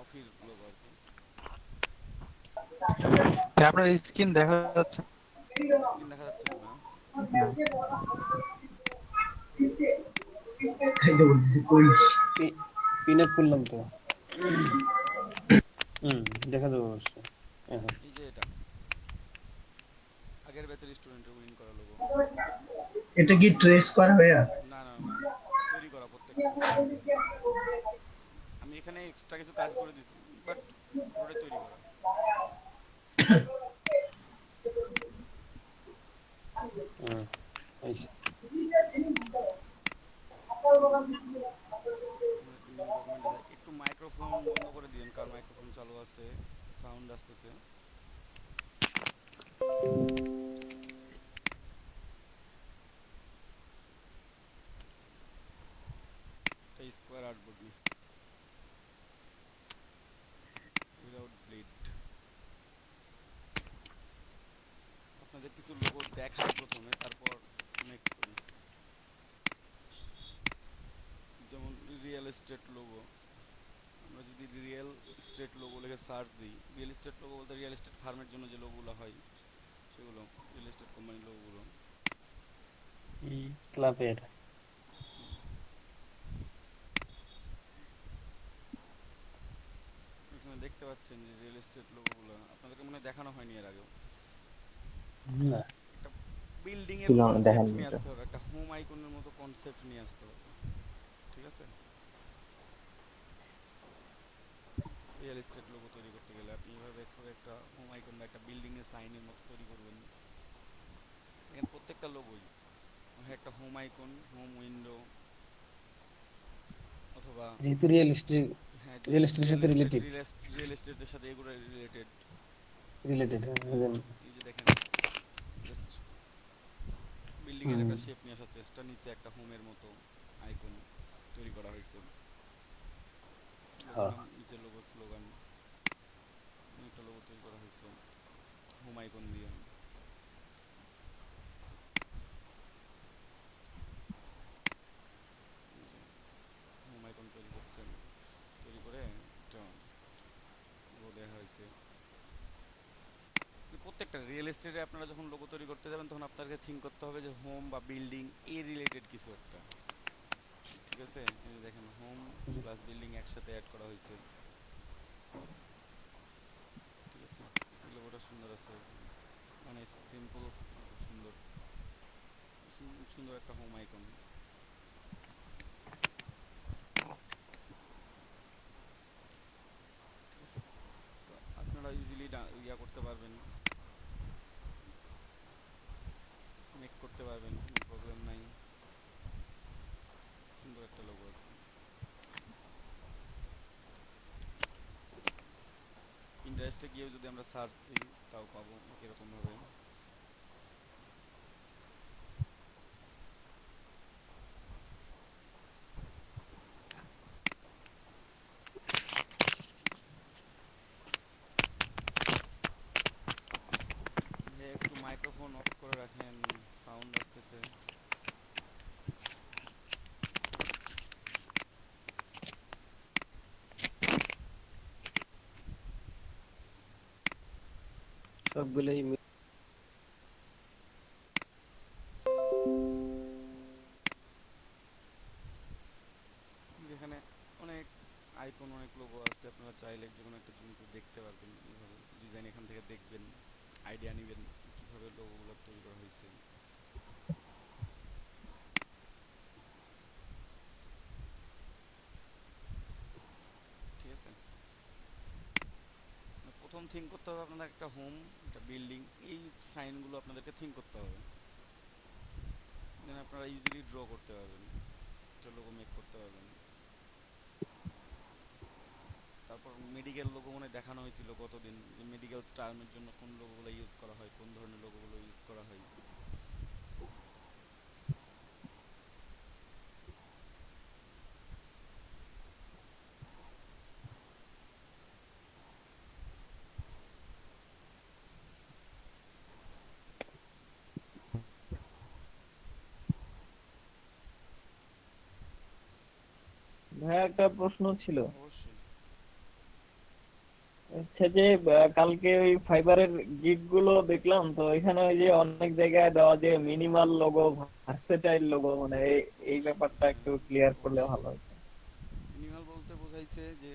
কফির লোগো আর কি। আপনার স্ক্রিন দেখা যাচ্ছে স্ক্রিন দেখা যাচ্ছে না না? না। তাই তো বলতেছি কই। পিন আপ করলাম তো। হুম, দেখা যাবে অবশ্যই এখন। এই যে এটা আগের ব্যাচের স্টুডেন্টের উইন করা লোগো। এটা কি ট্রেস করা ভাইয়া? না না না, তৈরি করা প্রত্যেকটা। আমি এখানে এক্সট্রা কিছু কাজ করে দিছি, বাট পুরোটাই তৈরি করা। হুম, এই যে। আমার একটা নিউ ডকুমেন্টে যায়, একটু মাইক্রোফোন বন্ধ করে দিন, কার মাইক্রোফোন চালু আছে, সাউন্ড আসতেছে। এটা স্কোয়ার আর্টবোর্ড উইদাউট ব্লেড। আপনাদের কিছু লোগো দেখাই প্রথমে, তারপর মেক করি। যেমন রিয়েল এস্টেট লোগো, আমরা যদি রিয়েল এস্টেট লোগো লিখে সার্চ দিই, রিয়েল এস্টেট লোগো বলতে রিয়েল এস্টেট ফার্মের জন্য যে লোগোগুলো হয় সেগুলো, রিয়েল এস্টেট কোম্পানির লোগোগুলো। ক্লাবের। এখানে দেখতে পাচ্ছেন যে রিয়েল এস্টেট লোগোগুলো আপনাদেরকে মনে হয় দেখানো হয়নি এর আগেও। না, একটা বিল্ডিং এর ছিল না, কনসেপ্ট দেখাননি নিয়ে এটা। আসতে হবে, একটা হোম আইকনের মতো কনসেপ্ট নিয়ে আসতে হবে, ঠিক আছে? রিয়েল এস্টেট লোগো তৈরি করতে গেলে আপনি এইভাবে করে একটা হোম আইকন বা একটা বিল্ডিং এর সাইনের মতো তৈরি করবেন। এখানে প্রত্যেকটা লোগোই হয় একটা হোম আইকন, হোম উইন্ডো, অথবা যেহেতু রিয়েল এস্টেট, হ্যাঁ রিয়েল যেহেতু এস্টেটের রিয়েল সাথে এস্টেট, রিলেটেড। রিয়েল এস্টেটের সাথে এগুলো রিলেটেড। রিলেটেড। এই যে দেখেন, জাস্ট বিল্ডিং এর হুম। একটা শেপ নিয়ে আসার চেষ্টা, নিচে একটা হোমের মতো আইকন তৈরি করা হয়েছে। লোগো হ্যাঁ। নাম, নিচে লোগো স্লোগান, একটা লোগো তৈরি করা হয়েছে হোম আইকন দিয়ে। এই যে হোম আইকন তৈরি করছেন, তৈরি করে একটা লোগো দেওয়া হয়েছে। প্রত্যেকটা রিয়েল এস্টেটে আপনারা যখন লোগো তৈরি করতে যাবেন তখন আপনাকে থিঙ্ক করতে হবে যে হোম বা বিল্ডিং এ রিলেটেড কিছু একটা, ঠিক আছে? এই যে দেখেন হোম প্লাস বিল্ডিং একসাথে অ্যাড করা হয়েছে, ঠিক আছে? এই লোগোটা সুন্দর আছে, মানে সিম্পল, খুব সুন্দর, সুন্দর একটা হোম আইকন। ঠিক আছে, তো আপনারা ইজিলি ইয়া করতে পারবেন, মেক করতে পারবেন, কোনো প্রবলেম নাই। সুন্দর একটা লোগো আছে। ইন্টারেস্টে গিয়েও যদি আমরা সার্চ দিই তাও পাবো এরকমভাবে। একটু মাইক্রোফোন অফ করে রাখেন, সাউন্ড আসতেছে। সবগুলোই যেখানে অনেক আইকন, অনেক লোগো আছে, আপনারা চাইলে যে কোনো একটা জুম করে দেখতে পারবেন, এইভাবে ডিজাইন এখান থেকে দেখবেন, আইডিয়া নেবেন কীভাবে লোগোগুলো তৈরি করা হয়েছে। ঠিক আছে, প্রথম থিঙ্ক করতে হবে আপনাদের একটা হোম, একটা বিল্ডিং, এই সাইনগুলো আপনাদেরকে থিঙ্ক করতে হবে, দেন আপনারা ইজিলি ড্র করতে পারবেন, একটা লোগো মেক করতে পারবেন। তারপর মেডিকেল লোগো মনে হয় দেখানো হয়েছিল গতদিন, যে মেডিকেল টার্মের জন্য কোন লোগোগুলো ইউজ করা হয়, কোন ধরনের লোগোগুলো ইউজ করা হয়। ভাইয়া একটা প্রশ্ন ছিল। অবশ্যই। হচ্ছে যে কালকে ওই ফাইবারের গিগ গুলো দেখলাম, তো এখানে ওই যে অনেক জায়গায় দেওয়া যে মিনিমাল লোগো, ভার্সেটাইল লোগো, মানে এই ব্যাপারটা হ্যাঁ, একটু ক্লিয়ার করলে অবশ্যই। ভালো হতো। মিনিমাল বলতে বোঝাইছে যে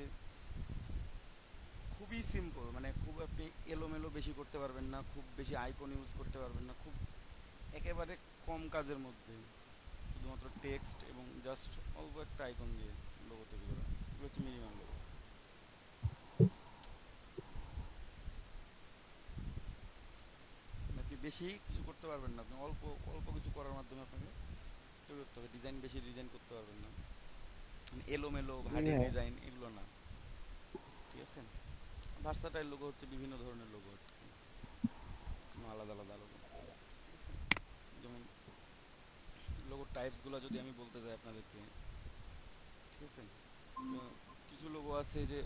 খুবই সিম্পল, মানে খুব আপনি এলোমেলো বেশি করতে পারবেন না, খুব বেশি আইকন ইউজ করতে পারবেন না, খুব একেবারে কম কাজের মধ্যে শুধুমাত্র টেক্সট এবং জাস্ট অল্প একটা আইকন দিয়ে লোগো তৈরি করা, এগুলো হচ্ছে মিনিমাম লোগো। আপনি বেশি কিছু করতে পারবেন না, আপনি অল্প অল্প কিছু করার মাধ্যমে আপনাকে তৈরি করতে হবে। ডিজাইন বেশি ডিজাইন করতে পারবেন না, মানে এলোমেলো জি ভারী ভাইয়া। ডিজাইন এগুলো না। ঠিক আছে। ভার্সাটাইল লোগো হচ্ছে বিভিন্ন ধরনের লোগো, কোনো আলাদা আলাদা লোগো। ঠিক আছে। যেমন লোগোর টাইপসগুলো যদি আমি বলতে যাই আপনাদেরকে, ঠিক আছে, তো কিছু লোগো আছে যে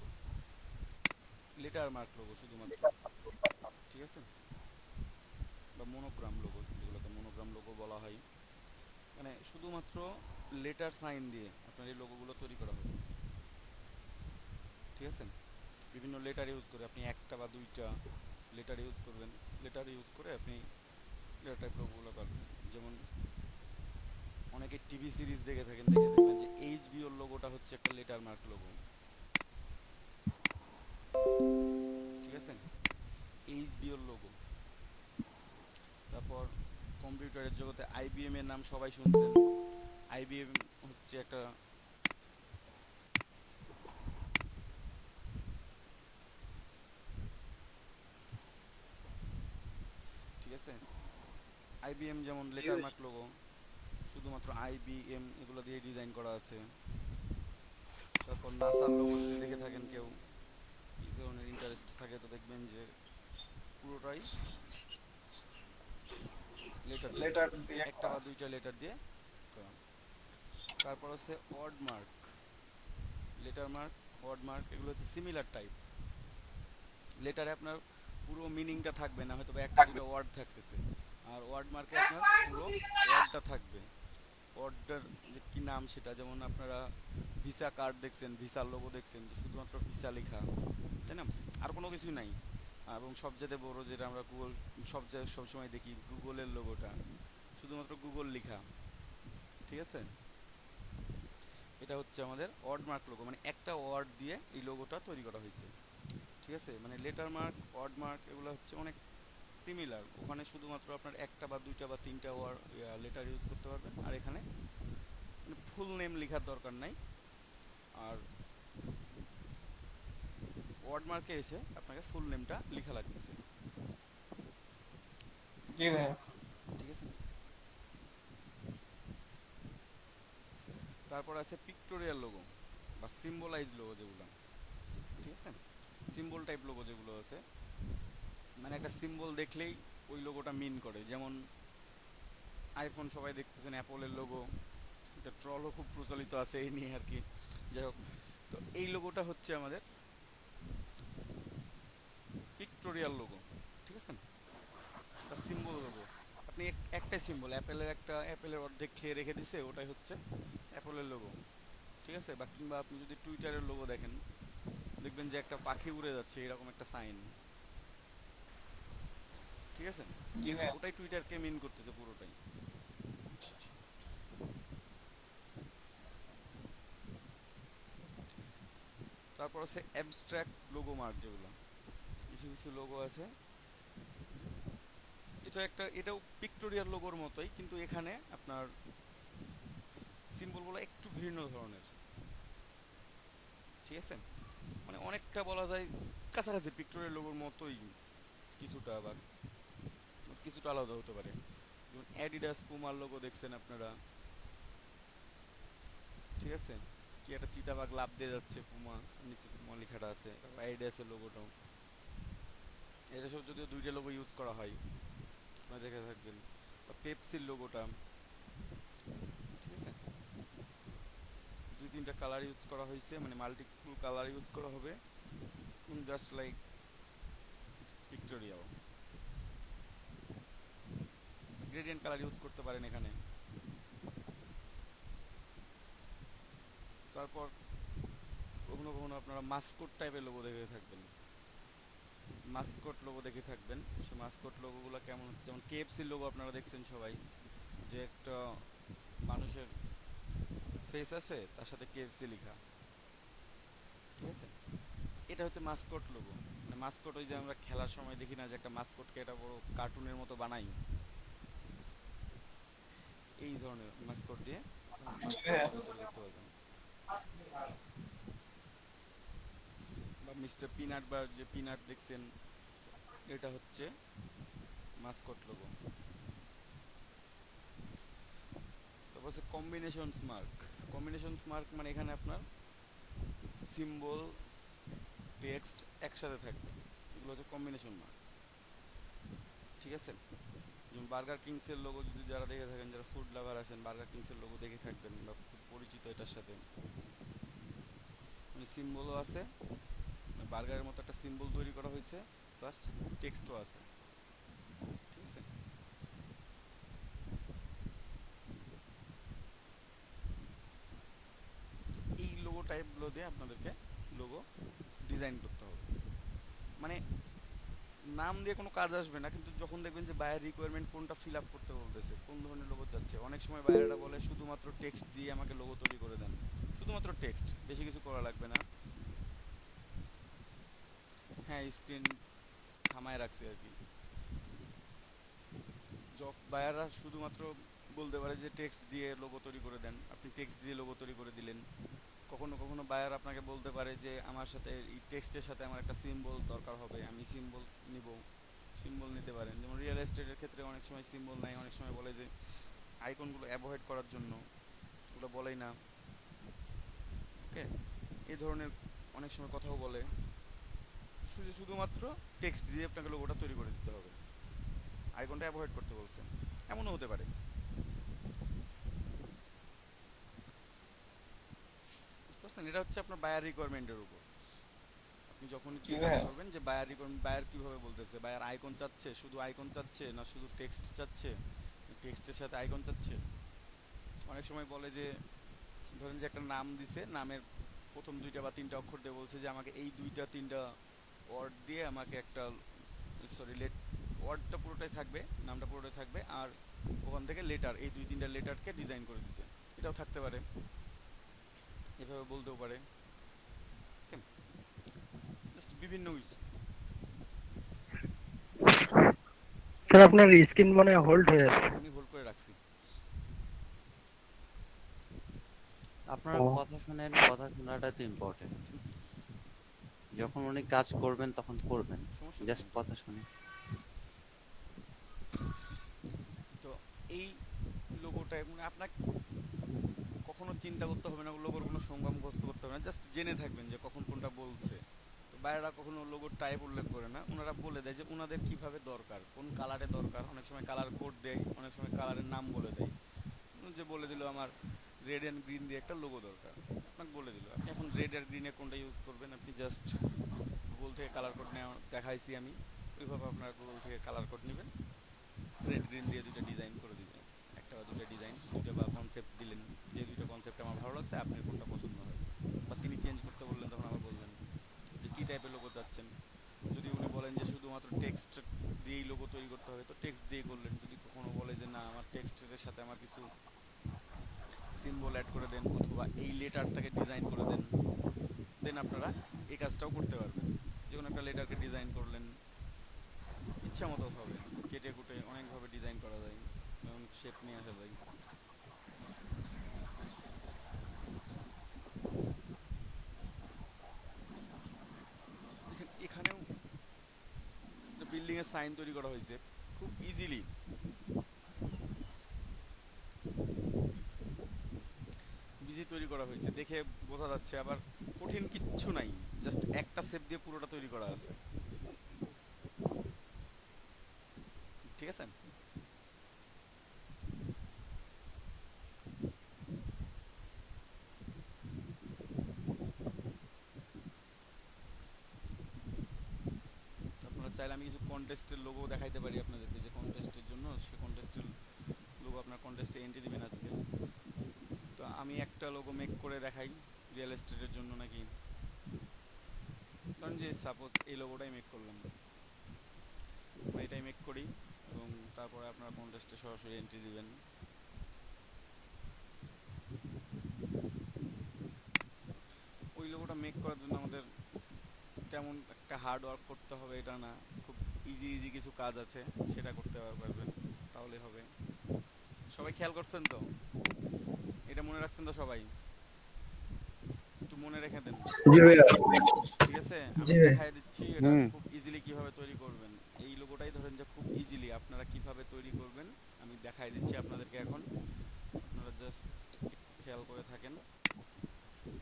লেটার মার্ক লোগো শুধুমাত্র, ঠিক আছে, বা মনোগ্রাম লোগো, যেগুলোকে মনোগ্রাম লোগো বলা হয়, মানে শুধুমাত্র লেটার সাইন দিয়ে আপনার এই লোগোগুলো তৈরি করা হবে। ঠিক আছে। বিভিন্ন লেটার ইউজ করে আপনি একটা বা দুইটা লেটার ইউজ করবেন, লেটার ইউজ করে আপনি লেটার টাইপ লোগোগুলো করবেন। যেমন অনেকে টিভি সিরিজ দেখে থাকেন, দেখে দেখবেন যে এইচবিওর লোগোটা হচ্ছে একটা লেটার মার্ক লোগো। ঠিক আছে, এইচবিওর লোগো। তারপর কম্পিউটারের জগতে আইবিএম এর নাম সবাই শুনছেন। আইবিএম হচ্ছে একটা, ঠিক আছে, আইবিএম যেমন লেটার মার্ক লোগো, শুধুমাত্র আইবিএম এগুলো দিয়ে ডিজাইন করা আছে। তারপর নাসার লোগো যদি দেখে থাকেন কেউ, এই ধরনের ইন্টারেস্ট থাকে, তো দেখবেন যে পুরোটাই লেটার দিয়ে, একটা বা দুইটা লেটার দিয়ে করা। তারপর আছে word mark, letter mark, word mark, এগুলো হচ্ছে সিমিলার টাইপ। লেটারে আপনার পুরো মিনিংটা থাকবে না, হয়তো বা একটা দুটো ওয়ার্ড থাকতেছে, আর ওয়ার্ড মার্কে আপনার পুরো ওয়ার্ডটা থাকবে। ওয়ার্ডটার যে কী নাম সেটা, যেমন আপনারা ভিসা কার্ড দেখছেন, ভিসার লোগো দেখছেন, যে শুধুমাত্র ভিসা লেখা, তাই না, আর কোনো কিছুই নাই। এবং সবচেয়ে বড় যেটা আমরা গুগল সবচেয়ে সবসময় দেখি, গুগলের লোগোটা শুধুমাত্র গুগল লেখা। ঠিক আছে, এটা হচ্ছে আমাদের ওয়ার্ড মার্ক লোগো, মানে একটা ওয়ার্ড দিয়ে এই লোগোটা তৈরি করা হয়েছে। ঠিক আছে, মানে লেটার মার্ক, ওয়ার্ড মার্ক এগুলো হচ্ছে অনেক সিমিলার। ওখানে শুধুমাত্র আপনার একটা বা দুইটা বা তিনটা ওয়ার্ড লেটার ইউজ করতে পারবেন, আর এখানে মানে ফুল নেম লেখার দরকার নাই। আর ওয়ার্ড মার্কে এসে আপনাকে ফুল নেমটা লেখা লাগতেছে। জি ভাইয়া। ঠিক আছে। তারপর আছে পিক্টোরিয়াল লোগো বা সিম্বলাইজ লোগো যেগুলো, ঠিক আছে, সিম্বল টাইপ লোগো যেগুলো আছে, মানে একটা সিম্বল দেখলেই ওই লোগোটা মিন করে। যেমন আইফোন সবাই দেখতেছেন অ্যাপলের লোগো, এটা ট্রলও খুব প্রচলিত আছে এই নিয়ে আর কি। যাই হোক, তো এই লোগোটা হচ্ছে আমাদের পিক্টোরিয়াল লোগো। ঠিক আছে, বা সিম্বল লোগো। আপনি একটাই সিম্বল, অ্যাপেলের একটা, অ্যাপেলের অর্ধেক খেয়ে রেখে দিছে, ওটাই হচ্ছে অ্যাপলের লোগো। ঠিক আছে, বা কিংবা আপনি যদি টুইটারের লোগো দেখেন, দেখবেন যে একটা পাখি উড়ে যাচ্ছে এরকম একটা সাইন। ঠিক আছে, জি তো ভাইয়া। ওটাই টুইটারকে মিন করতেছে পুরোটাই। তারপর আছে অ্যাবস্ট্রাক্ট লোগো মার্ক, যেগুলো কিছু কিছু লোগো আছে, এটা একটা, এটাও পিক্টোরিয়াল লোগোর মতোই, কিন্তু এখানে আপনার সিম্বলগুলো একটু ভিন্ন ধরনের। ঠিক আছে, মানে অনেকটা বলা যায় কাছাকাছি পিক্টোরিয়াল লোগোর মতোই, কিছুটা আবার কিছুটা আলাদা হতে পারে। যেমন অ্যাডিডাস পুমার লোগো দেখছেন আপনারা, ঠিক আছে, কি একটা চিতাবাঘ লাফ দিয়ে যাচ্ছে, পুমা, নিচে পুমা লেখাটা আছে, তারপর অ্যাডিডাসের লোগোটাও, এটা সব যদিও দুইটা লোগো ইউজ করা হয়, আপনারা দেখে থাকবেন। বা পেপসির লোগোটা, ঠিক আছে, দুই তিনটা কালার ইউজ করা হয়েছে, মানে মাল্টিপল কালার ইউজ করা হবে, just like pictorial. Gradient colour use করতে পারেন এখানে। তারপর কখনো কখনো আপনারা মাস্কট টাইপের লোগো দেখে থাকবেন, মাস্কট লোগো দেখে থাকবেন। সেই মাস্কট লোগোগুলো কেমন হচ্ছে, যেমন কেএফসির লোগো আপনারা দেখছেন সবাই, যে একটা মানুষের ফেস আছে তার সাথে কেএফসি লেখা, ঠিক আছে? এটা হচ্ছে মাস্কট লোগো। মানে মাস্কট ওই যে আমরা খেলার সময় দেখি না যে একটা মাস্কটকে একটা বড় কার্টুনের মতো বানাই, এই ধরনের মাস্কট দিয়ে মাস্কট লোগো তৈরি করতে পারবেন। বা মিস্টার পিনাট বা যে পিনাট দেখছেন, এটা হচ্ছে মাস্কট লোগো। তারপর হচ্ছে কম্বিনেশনস মার্ক। কম্বিনেশনস মার্ক মানে এখানে আপনার সিম্বল টেক্সট একসাথে থাকবে, এগুলো হচ্ছে কম্বিনেশন মার্ক, ঠিক আছে? যেমন বার্গার কিংসের লোগো যদি যারা দেখে থাকেন, যারা ফুড লাভার আছেন, বার্গার কিংসের লোগো দেখে থাকবেন বা খুব পরিচিত এটার সাথে, মানে সিম্বলও আছে, বার্গারের মতো একটা সিম্বল তৈরি করা হয়েছে, প্লাস টেক্সটও আছে, ঠিক আছে? এই লোগো টাইপগুলো দিয়ে আপনাদেরকে লোগো ডিজাইন করতে হবে। মানে নাম দিয়ে কোনো কাজ আসবে না, কিন্তু যখন দেখবেন যে বায়ার রিকোয়ারমেন্ট কোনটা ফিল আপ করতে বলতেছে, কোন ধরনের লোগো চাচ্ছে, অনেক সময় বায়াররা বলে শুধুমাত্র টেক্সট দিয়ে আমাকে লোগো তৈরি করে দেন, শুধুমাত্র টেক্সট, বেশি কিছু করা লাগবে না। হ্যাঁ, স্ক্রিন থামায় রাখছি আর কি। বায়াররা শুধুমাত্র বলতে পারে যে টেক্সট দিয়ে লোগো তৈরি করে দেন, আপনি টেক্সট দিয়ে লোগো তৈরি করে দিলেন। কখনো কখনো বায়ার আপনাকে বলতে পারে যে আমার সাথে এই টেক্সটের সাথে আমার একটা সিম্বল দরকার হবে, আমি সিম্বল নিব, সিম্বল নিতে পারেন। যেমন রিয়েল এস্টেটের ক্ষেত্রে অনেক সময় সিম্বল নাই, অনেক সময় বলে যে আইকনগুলো অ্যাভয়েড করার জন্য, ওগুলো বলেই না, ওকে? এই ধরনের অনেক সময় কথাও বলে, শুধুমাত্র টেক্সট দিয়ে আপনাকে লোগোটা তৈরি করে দিতে হবে, আইকনটা অ্যাভয়েড করতে বলছেন, এমনও হতে পারে। বুঝতে পারছেন? এটা হচ্ছে আপনার বায়ার রিকোয়ারমেন্টের উপর। আপনি যখনই চিন্তা করবেন যে বায়ার রিকোয়ারমেন্ট, বায়ার কীভাবে বলতেছে, বায়ার আইকন চাচ্ছে, শুধু আইকন চাচ্ছে না শুধু টেক্সট চাচ্ছে, টেক্সটের সাথে আইকন চাচ্ছে। অনেক সময় বলে যে ধরেন যে একটা নাম দিছে, নামের প্রথম 2টা বা 3টা অক্ষর দিয়ে বলছে যে আমাকে এই 2টা 3টা ওয়ার্ড দিয়ে আমাকে একটা, সরি, ওয়ার্ডটা পুরোটাই থাকবে, নামটা পুরোটাই থাকবে, আর ওখান থেকে লেটার, এই 2-3টা লেটারকে ডিজাইন করে দিতে, এটাও থাকতে পারে, এভাবে বলতেও পারে, জাস্ট বিভিন্ন কিছু। স্যার আপনার স্ক্রিন মনে হয় হোল্ড হয়ে আছে। আমি হোল্ড করে রাখছি। আপনার কথা শুনেন, কথা শোনাটা তো ইম্পর্টেন্ট। যখন উনি কাজ করবেন তখন করবেন, সমস্যা জাস্ট নেই। কথা শুনে। তো এই লোগোটা মানে আপনাকে কখনো চিন্তা করতে হবে না, লোগোর কোনো সংজ্ঞা মুখস্থ করতে হবে না, জাস্ট জেনে থাকবেন যে কখন কোনটা বলছে। তো বাইরেরা কখনো লোগোর টাইপ উল্লেখ করে না, ওনারা বলে দেয় যে ওনাদের কিভাবে দরকার, কোন কালারে দরকার, অনেক সময় কালার কোড দেয়, অনেক সময় কালারের নাম বলে দেয়। যে বলে দিল আমার রেড অ্যান্ড গ্রিন দিয়ে একটা লোগো দরকার, আপনাকে বলে দিল, আপনি এখন রেড আর গ্রিনে কোনটা ইউজ করবেন, আপনি জাস্ট গুগল থেকে কালার কোড নেওয়া দেখাইছি আমি, ওইভাবে আপনার গুগল থেকে কালার কোড নেবেন, রেড গ্রিন দিয়ে 2টা ডিজাইন করে দিবেন, একটা বা 2টা ডিজাইন, 2টা বা কনসেপ্ট দিলেন, যে 2টা কনসেপ্ট আমার ভালো লাগছে, আপনার কোনটা পছন্দ হয়, বা তিনি চেঞ্জ করতে বললেন তখন আবার বললেন যে কী টাইপের লোগো চাচ্ছেন। যদি উনি বলেন যে শুধুমাত্র টেক্সট দিয়েই লোগো তৈরি করতে হবে, তো টেক্সট দিয়ে করলেন। যদি কখনো বলে যে না আমার টেক্সটের সাথে আমার কিছু সিম্বল অ্যাড করে দেন, অথবা এই লেটারটাকে ডিজাইন করে দেন, দেন আপনারা এই কাজটাও করতে পারবেন। যে কোনো একটা লেটারকে ডিজাইন করলেন, ইচ্ছা মতো হবে, কেটে কুটে অনেকভাবে ডিজাইন করা যায়, যেমন শেপ নিয়ে আসা যায়। এখানেও বিল্ডিংয়ের সাইন তৈরি করা হয়েছে খুব ইজিলি, তৈরি করা হয়েছে, দেখে বোঝা যাচ্ছে, আবার কঠিন কিচ্ছু নাই, জাস্ট একটা শেপ দিয়ে পুরোটা তৈরি করা আছে, ঠিক আছে? আপনারা চাইলে আমি কিছু কন্টেস্টের লোগো দেখাইতে পারি আপনাদেরকে, যে কন্টেস্টের জন্য, সে কন্টেস্টের লোগো আপনার কন্টেস্টে এন্ট্রি দিবেন আজকে। তো আমি একটা লোগো মেক করে দেখাই রিয়েল এস্টেটের জন্য, নাকি ধরেন যে সাপোজ এই লোগোটাই মেক করলাম, আমি এটাই মেক করি এবং তারপরে আপনারা কন্টেস্টে সরাসরি এন্ট্রি দিবেন। ওই লোগোটা মেক করার জন্য আমাদের তেমন একটা হার্ড ওয়ার্ক করতে হবে এটা না, খুব ইজি ইজি কিছু কাজ আছে, সেটা করতে পারবেন, তাহলে হবে। সবাই খেয়াল করছেন তো? এটা মনে রাখছেন তো সবাই? একটু মনে রেখে দেন, জি ভাইয়া। ঠিক আছে? আমি জি ভাই। দেখাই দিচ্ছি এটা হুম। খুব ইজিলি কিভাবে তৈরি করবেন। এই লোগোটাই ধরেন যে খুব ইজিলি আপনারা কিভাবে তৈরি করবেন আমি দেখাই দিচ্ছি আপনাদেরকে এখন। আপনারা জাস্ট খেয়াল করে থাকেন,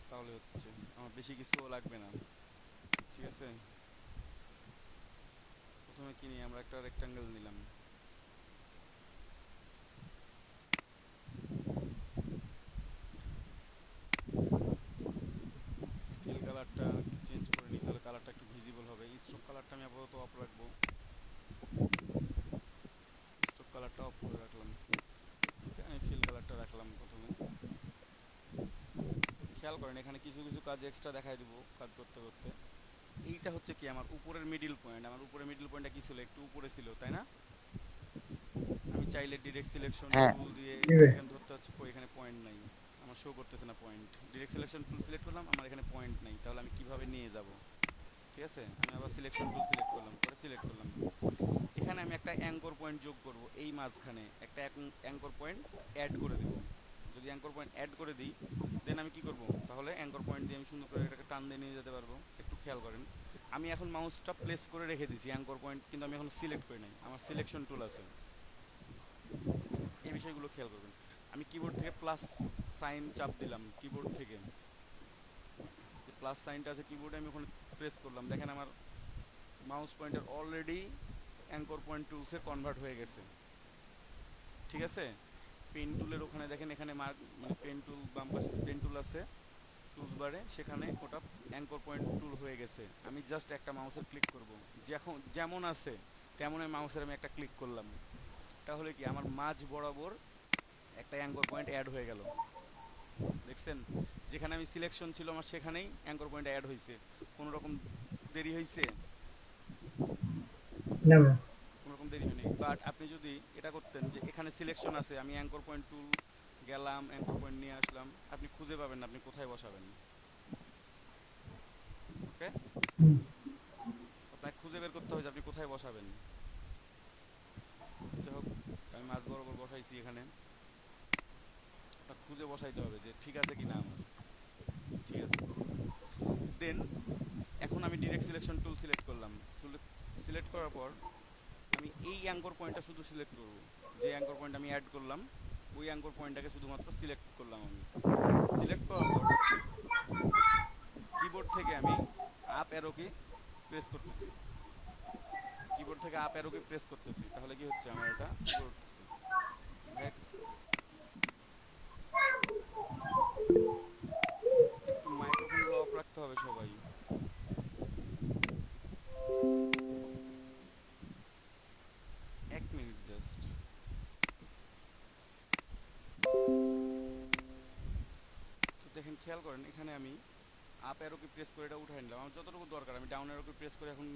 তাহলে হচ্ছে আমার বেশি কিছুও লাগবে না, ঠিক আছে? প্রথমে কি নিই, আমরা একটা রেক্টাঙ্গেল নিলাম, ফিল কালারটা একটু চেঞ্জ করে নিই, তাহলে কালারটা একটু ভিজিবল হবে। স্ট্রোক কালারটা আমি আপাতত অফ রাখবো, স্ট্রোক কালারটা অফ করে রাখলাম। ওকে, আমি ফিল কালারটা রাখলাম প্রথমে। খেয়াল করেন এখানে কিছু কিছু কাজ এক্সট্রা দেখাই দেবো কাজ করতে করতে। এইটা হচ্ছে কি আমার উপরের মিডিল পয়েন্ট, আমার উপরের মিডিল পয়েন্টটা কি ছিল, একটু উপরে ছিল তাই না? আমি চাইলে ডিরেক্ট সিলেকশন হ্যাঁ। টুল দিয়ে জি ভাই। এখানে ধরতে হচ্ছে, কই এখানে পয়েন্ট নাই, আমার শো করতেছে না point. Direct selection tool select করলাম, আমার এখানে পয়েন্ট নাই, তাহলে আমি কিভাবে নিয়ে যাব? ঠিক আছে, আমি আবার সিলেকশন টুল সিলেক্ট করলাম, করে সিলেক্ট করলাম। এখানে আমি একটা অ্যাঙ্কর পয়েন্ট যোগ করব, এই মাঝখানে একটা অ্যাঙ্কর পয়েন্ট অ্যাড করে দিব। যদি অ্যাঙ্কর পয়েন্ট অ্যাড করে দিই দেন আমি কি করব, তাহলে অ্যাঙ্কর পয়েন্ট দিয়ে আমি সুন্দর করে এটাকে টান দিয়ে নিয়ে যেতে পারবো। একটু খেয়াল করেন, আমি এখন মাউসটা প্লেস করে রেখে দিয়েছি অ্যাঙ্কর পয়েন্ট, কিন্তু আমি এখন সিলেক্ট করি নাই, আমার সিলেকশন টুল আছে। এই বিষয়গুলো খেয়াল করবেন। আমি কিবোর্ড থেকে প্লাস সাইন চাপ দিলাম, কিবোর্ড থেকে যে প্লাস সাইনটা আছে কিবোর্ডে আমি ওখানে প্রেস করলাম, দেখেন আমার mouse pointer already anchor point টুলসে কনভার্ট হয়ে গেছে, ঠিক আছে? পেন টুলের ওখানে দেখেন, এখানে মানে পেন টুল বাম পাশে পেন টুল আছে টুলস বারে, সেখানে ওটা অ্যাঙ্কর পয়েন্ট টুল হয়ে গেছে। আমি জাস্ট একটা মাউসের ক্লিক করব, যেমন আছে তেমন মাউসের আমি একটা ক্লিক করলাম, তাহলে কি আমার মাঝ বরাবর একটা অ্যাঙ্কর পয়েন্ট অ্যাড হয়ে গেল। দেখছেন, যেখানে আমি সিলেকশন ছিল আমার সেখানেই অ্যাঙ্কর পয়েন্ট অ্যাড হয়েছে। কোনো রকম দেরি হয়েছে? না ভাই। কোনো রকম দেরি হয়নি। বাট আপনি যদি এটা করতেন যে এখানে সিলেকশন আছে, আমি অ্যাঙ্কর পয়েন্ট টুল গেলাম, অ্যাঙ্কর পয়েন্ট নিয়ে আসলাম, আপনি খুঁজে পাবেন না আপনি কোথায় বসাবেন। ওকে, হুম। আপনাকে খুঁজে বের করতে হবে যে আপনি কোথায় বসাবেন। যাই হোক, আমি মাঝ বরাবর বসাইছি এখানে, আপনার খুঁজে বসাইতে হবে যে ঠিক আছে কি না আমার, ঠিক আছে? দেন এখন আমি ডিরেক্ট সিলেকশন টুল সিলেক্ট করলাম, সিলেক্ট করার পর আমি এই অ্যাঙ্কর পয়েন্টটা শুধু সিলেক্ট করব, যে অ্যাঙ্কর পয়েন্ট আমি অ্যাড করলাম ওই অ্যাঙ্কর পয়েন্টটাকে শুধুমাত্র সিলেক্ট করলাম। আমি সিলেক্ট করার পর কিবোর্ড থেকে আমি আপ অ্যারোকে প্রেস করতেছি, কিবোর্ড থেকে আপ অ্যারোকে প্রেস করতেছি, তাহলে কি হচ্ছে আমার এটা উপরে উঠতেছে। দেখ, একটু মাইক্রোফোনগুলো অফ রাখতে হবে সবাই। এক মিনিট জাস্ট। তো দেখেন, খেয়াল করেন এখানে আমি আপ অ্যারোকে প্রেস করে এটা উঠাই নিলাম, আমার যতটুকু দরকার আমি ডাউন অ্যারোকে প্রেস করে এখন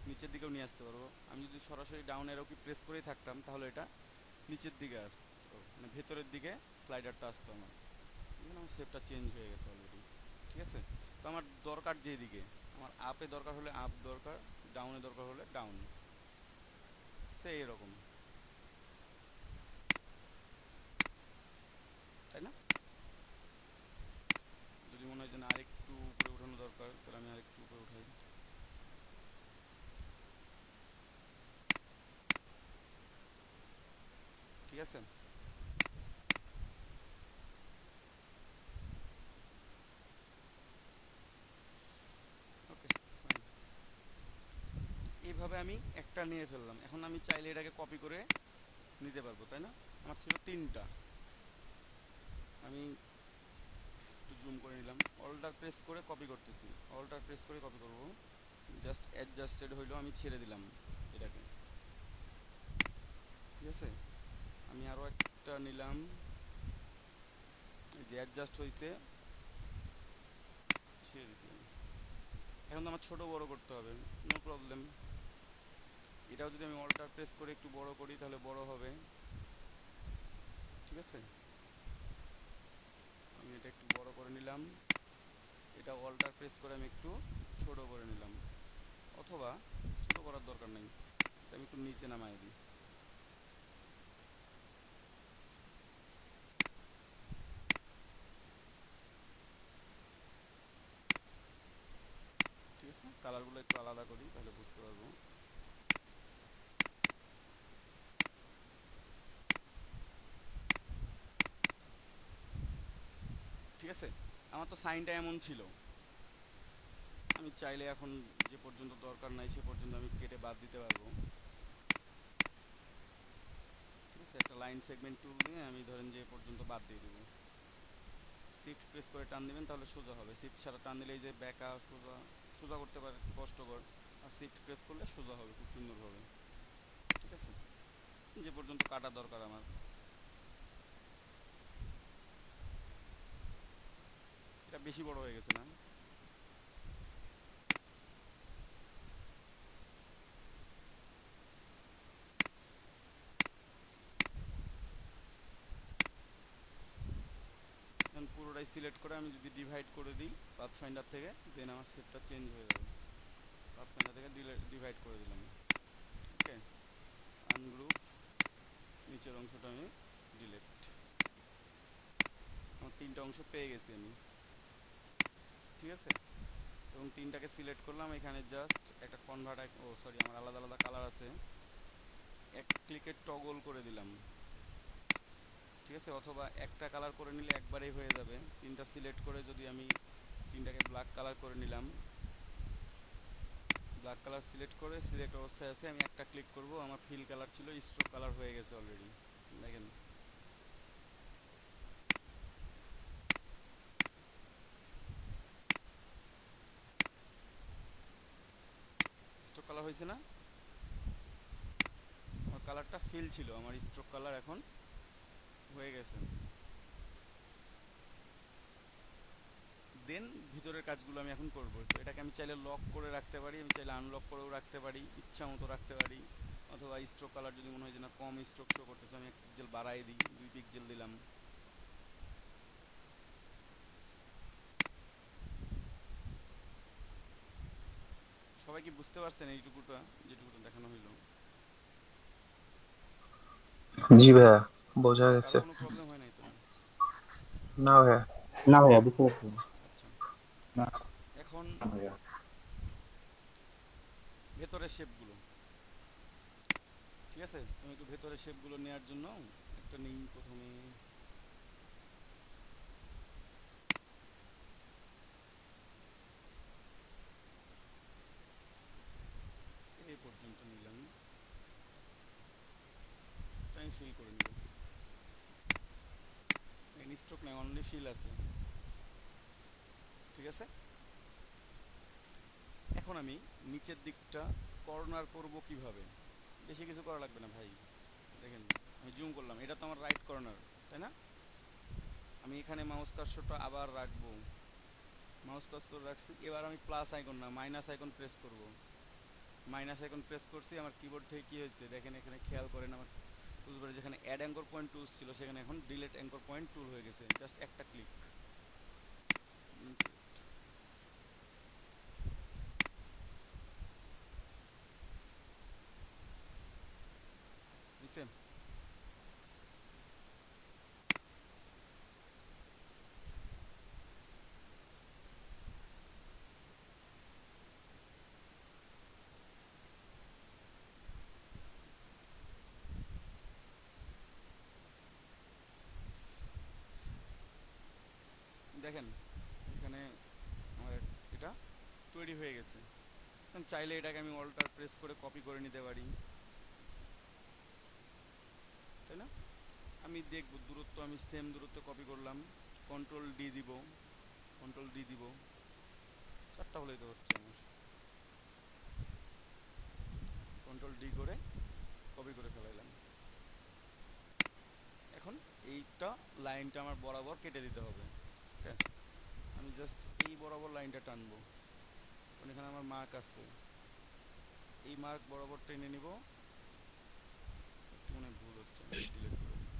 নিচের দিকেও নিয়ে আসতে পারবো। আমি যদি সরাসরি ডাউন অ্যারোকে প্রেস করেই থাকতাম তাহলে এটা নিচের দিকে আসতো, মানে ভেতরের দিকে স্লাইডারটা আসতো আমার। এখানে আমার শেপটা চেঞ্জ হয়ে গেছে অলরেডি, ঠিক আছে? তো আমার দরকার যেদিকে, আমার আপে দরকার হলে আপ দরকার, ডাউনে দরকার হলে ডাউন, সেই এরকম, তাই না? যদি মনে হয় যে না আরেকটু উপরে উঠানো দরকার, তাহলে আমি আরেকটু উপরে উঠাই। ঠিক আছে, ওকে ফাইন। এইভাবে আমি একটা নিয়ে ফেললাম, এখন আমি চাইলে এটাকে কপি করে নিতে পারবো, তাই না? আমার ছিল তিনটা, আমি একটু জুম করে নিলাম, অল্টার প্রেস করে কপি করতেছি, অল্টার প্রেস করে কপি করব, জাস্ট অ্যাডজাস্টেড হইলো, আমি ছেড়ে দিলাম এটাকে, ঠিক আছে? আমি আরও একটা নিলাম, এই যে অ্যাডজাস্ট হয়েছে, ছেড়ে দিছি আমি। এখন তো আমার ছোট বড় করতে হবে, নো প্রবলেম। এটাও যদি আমি অল্টার প্রেস করে একটু বড় করি তাহলে বড় হবে, ঠিক আছে। আমি এটা একটু বড় করে নিলাম, এটা অল্টার প্রেস করে আমি একটু ছোট করে নিলাম, অথবা ছোট করার দরকার নেই, এটা আমি একটু নিচে নামাই দিই। ঠিক আছে, কালারগুলো একটু আলাদা করি তাহলে বুঝতে পারবো। ঠিক আছে, আমার তো সাইনটা এমন ছিল, আমি চাইলে এখন যে পর্যন্ত দরকার নাই সে পর্যন্ত আমি কেটে বাদ দিতে পারবো। ঠিক আছে, একটা লাইন সেগমেন্ট টুল দিয়ে আমি ধরেন যে পর্যন্ত বাদ দিয়ে দেবো। শিফট প্রেস করে টান দিবেন তাহলে সোজা হবে, শিফট ছাড়া টান দিলে এই যে ব্যাকা সোজা সোজা করতে পারে একটু কষ্টকর, আর শিফট প্রেস করলে সোজা হবে খুব সুন্দরভাবে। ঠিক আছে, যে পর্যন্ত কাটা দরকার আমার। এটা বেশি বড় হয়ে গেছে না? এখন পুরোটাই সিলেক্ট করে আমি যদি ডিভাইড করে দিই পাথফাইন্ডার থেকে, দেন আমার শেপটা চেঞ্জ হয়ে যাবে। পাথফাইন্ডার থেকে ডিভাইড করে দিলাম, ওকে, আনগ্রুপ, নিচের অংশটা আমি ডিলেট। আমার তিনটা অংশ পেয়ে গেছি আমি। ঠিক আছে, এবং তিনটাকে সিলেক্ট করলাম, এখানে জাস্ট একটা কনভার্ট, ও সরি আমার আলাদা আলাদা কালার আছে, এক ক্লিকে টগল করে দিলাম। ঠিক আছে, অথবা একটা কালার করে নিলে একবারেই হয়ে যাবে। তিনটা সিলেক্ট করে যদি আমি তিনটাকে ব্ল্যাক কালার করে নিলাম, ব্ল্যাক কালার সিলেক্ট করে সিলেক্ট অবস্থায় আছে, আমি একটা ক্লিক করব, আমার ফিল কালার ছিল স্ট্রোক কালার হয়ে গেছে অলরেডি, দেখেন। স্ট্রোক কালার হয়েছে না? আমার কালারটা ফিল ছিল, আমার স্ট্রোক কালার এখন হয়ে গেছে। দেন ভিতরের কাজগুলো আমি এখন করব। তো এটাকে আমি চাইলে লক করে রাখতে পারি, আমি চাইলে আনলক করেও রাখতে পারি, ইচ্ছা মতো রাখতে পারি। অথবা স্ট্রোক কালার যদি মনে হয় যে না কম স্ট্রোক শো করতেছে, আমি 1 পিক্সেল বাড়াই দিই, 2 পিক্সেল দিলাম। সবাই কি বুঝতে পারছেন এইটুকুটা, যেটুকুটা দেখানো হইলো? জি ভাইয়া, বোঝা কারো গেছে। কোনো প্রবলেম হয় নাই তো? না ভাইয়া। না ভাইয়া বুঝতে পারছি না। আচ্ছা, এখন ভেতরের শেপগুলো, ঠিক আছে, আমি একটু ভেতরের শেপগুলো নেওয়ার জন্য একটা নেই প্রথমে। এই পর্যন্ত নিলাম, আমি ফিল করে নিব। স্ট্রোক নেই, অনলি ফিল আছে। ঠিক আছে, এখন আমি নিচের দিকটা কর্নার করব কিভাবে। বেশি কিছু করা লাগবে না ভাই, দেখেন আমি জুম করলাম, এটা তো আমার রাইট কর্নার, তাই না? আমি এখানে মাউস কার্সরটা আবার রাখবো, মাউস কার্সর রাখছি, এবার আমি প্লাস আইকন না মাইনাস আইকন প্রেস করব। মাইনাস আইকন প্রেস করছি, আমার কিবোর্ড থেকে কি হয়েছে দেখেন, এখানে খেয়াল করেন, আমার টুলবারে যেখানে অ্যাড অ্যাঙ্কর পয়েন্ট টুলস ছিল সেখানে এখন ডিলিট অ্যাঙ্কর পয়েন্ট টুল হয়ে গেছে, জাস্ট একটা ক্লিক। বুঝছেন? দেখেন এখানে আমার এটা তৈরি হয়ে গেছে। এখন চাইলে এটাকে আমি অল্টার প্রেস করে কপি করে নিতে পারি, তাই না? আমি দেখব দূরত্ব, আমি সেম দূরত্ব কপি করলাম, কন্ট্রোল ডি দিব, কন্ট্রোল ডি দিব, 4টা হলেই তো হচ্ছে আমার। কন্ট্রোল ডি করে কপি করে ফেলাইলাম। এখন এইটা লাইনটা আমার বরাবর কেটে দিতে হবে। ওকে, আমি জাস্ট এই বরাবর লাইনটা টানবো, কারণ এখানে আমার মার্ক আছে, এই মার্ক বরাবর টেনে নিব। একটু মনে হয় ভুল হচ্ছে, আমি ডিলিট করে দিই।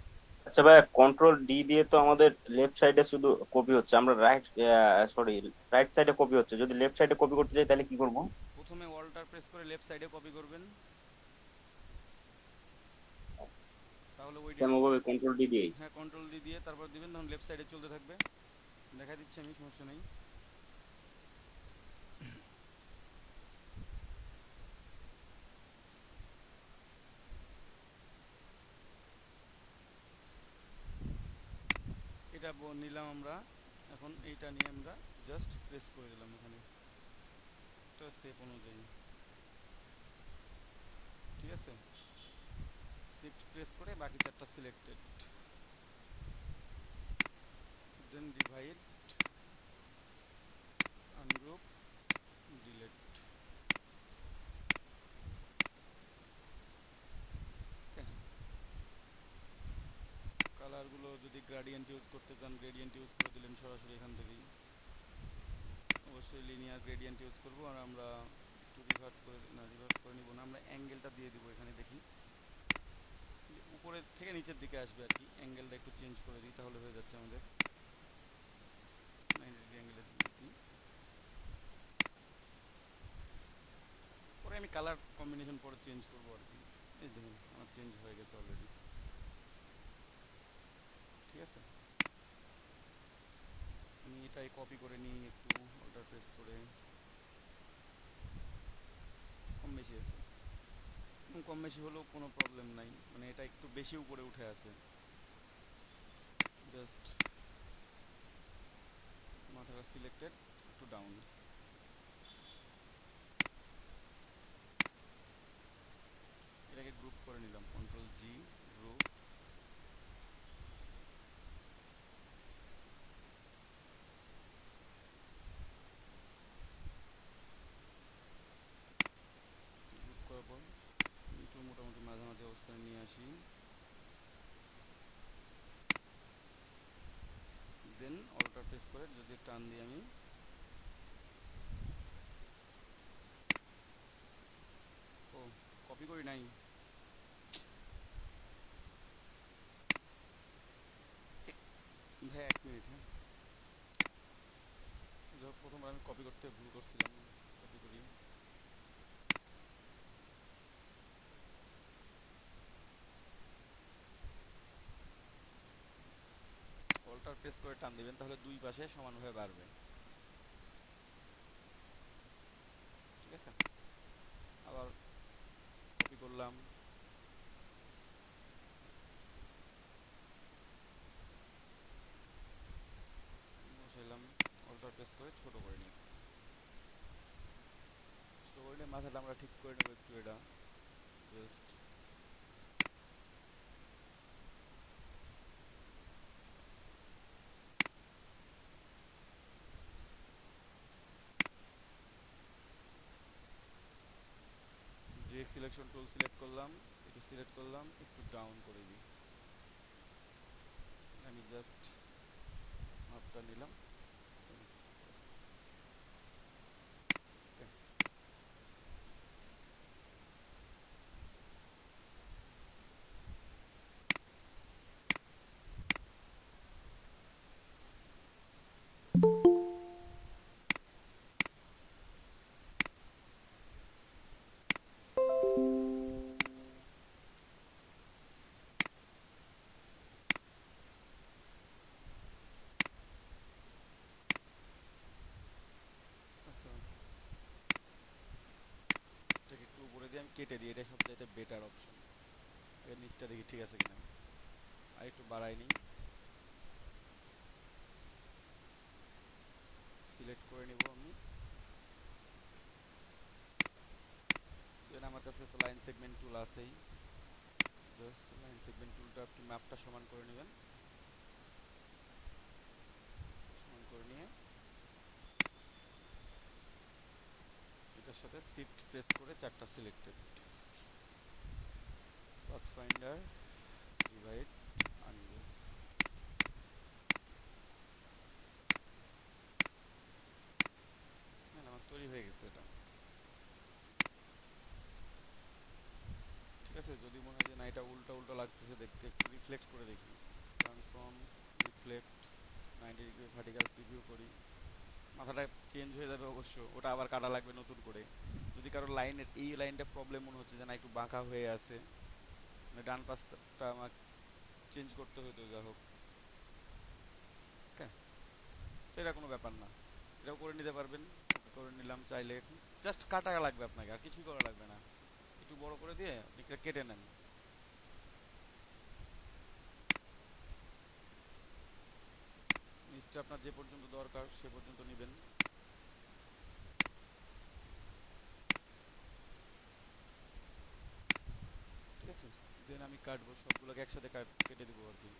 আচ্ছা ভাইয়া, কন্ট্রোল ডি দিয়ে তো আমাদের লেফট সাইডে শুধু কপি হচ্ছে, আমরা রাইট সাইডে কপি হচ্ছে, যদি লেফট সাইডে কপি করতে চাই তাহলে কি করব? প্রথমে অল্টার প্রেস করে লেফট সাইডে কপি করবেন, তাহলে ওই কেমন ভাবে? কন্ট্রোল ডি দিয়ে? হ্যাঁ কন্ট্রোল দিয়ে তারপর দিবেন, তখন লেফট সাইডে চলতে থাকবে। দেখা দিচ্ছি আমি, সমস্যা নেই। এটা নিলাম আমরা, এখন এইটা নিয়ে আমরা জাস্ট প্রেস করে দিলাম এখানে, এটা সেপ অনুযায়ী, ঠিক আছে। শিফট প্রেস করে বাকি চারটা সিলেক্টেড, দেন ডিভাইড, আনগ্রুপ, ডিলিট। কালারগুলো যদি গ্রেডিয়েন্ট ইউজ করতে চান গ্রেডিয়েন্ট ইউজ করে দিলেন সরাসরি এখান থেকেই। অবশ্যই লিনিয়ার গ্রেডিয়েন্ট ইউজ করব, আর আমরা একটু রিভার্স করে নিব না, আমরা অ্যাঙ্গেলটা দিয়ে দিব এখানে। দেখি উপরের থেকে নিচের দিকে আসবে আর কি, অ্যাঙ্গেলটা একটু চেঞ্জ করে দিই, তাহলে হয়ে যাচ্ছে আমাদের 90 ডিগ্রি অ্যাঙ্গেলের দিই। পরে আমি কালার কম্বিনেশন পরে চেঞ্জ করবো আর কি। এই দেখুন আমার চেঞ্জ হয়ে গেছে অলরেডি, ঠিক আছে। আমি এটাই কপি করে নিই, একটু অল্টার প্রেস করে, কম বেশি আছে, কম বেশি হলেও কোনো প্রবলেম নাই, মানে এটা একটু বেশি উপরে উঠে আছে, জাস্ট মাথাটা সিলেক্টেড, একটু ডাউন। এটাকে গ্রুপ করে নিলাম, কন্ট্রোল জি, গ্রুপ। গ্রুপ করার পর একটু মোটামুটি মাঝামাঝি অবস্থায় নিয়ে আসি, দেন অল্টার প্রেস করে যদি টান দিই আমি, ও কপি করি নাই, ভাই 1 মিনিট। হ্যাঁ যখন প্রথমবার আমি কপি করতে ভুল করছিলাম, কপি করি, অল্টার প্রেস করে টান দিবেন, তাহলে দুই পাশে সমানভাবে বাড়বে, ঠিক আছে। আবার কপি করলাম, বসাইলাম, অল্টার প্রেস করে ছোট করে নিই, ছোট করে নিয়ে মাথাটা আমরা ঠিক করে নেব একটু, এটা just direct selection tool select করলাম, এটা সিলেক্ট করলাম, একটু ডাউন করে দিই, আমি জাস্ট মাপটা নিলাম। আচ্ছা এটাকে একটু উপরে দিয়ে আমি কেটে দিই, এটা সবচাইতে বেটার অপশন। এর নিচটা দেখি ঠিক আছে কিনা, আর একটু বাড়াই নিই, সিলেক্ট করে নিব আমি, দেন আমার কাছে তো লাইন সেগমেন্ট টুল আছেই, জাস্ট লাইন সেগমেন্ট টুলটা একটু ম্যাপটা সমান করে নেবেন, সমান করে নিয়ে এটার সাথে শিফট প্রেস করে চারটা সিলেক্টেড, পাথফাইন্ডার, ডিভাইড, আনগ্রুপ, আমার তৈরি হয়ে গেছে এটা। এটা উল্টো উল্টো লাগতেছে দেখতে, একটু রিফ্লেক্ট করে দেখি। Transform, reflect, 90 degree vertical preview করি। মাথাটা চেঞ্জ হয়ে যাবে অবশ্য, ওটা আবার কাটা লাগবে নতুন করে। যদি কারো লাইনের এই লাইনটা প্রবলেম মনে হচ্ছে যে না একটু বাঁকা হয়ে আছে, মানে ডান পাশটা আমার চেঞ্জ করতে হতো, যা হোক, ওকে, তো এটা কোনো ব্যাপার না, এটাও করে নিতে পারবেন। করে নিলাম, চাইলে জাস্ট কাটা লাগবে আপনাকে, আর কিছুই করা লাগবে না। একটু বড় করে দিয়ে এটা কেটে নেন। নিচটা আপনার যে পর্যন্ত দরকার সে পর্যন্ত নেবেন। ঠিক আছে, দেন আমি কাটবো সবগুলোকে একসাথে কেটে দেবো আর কি।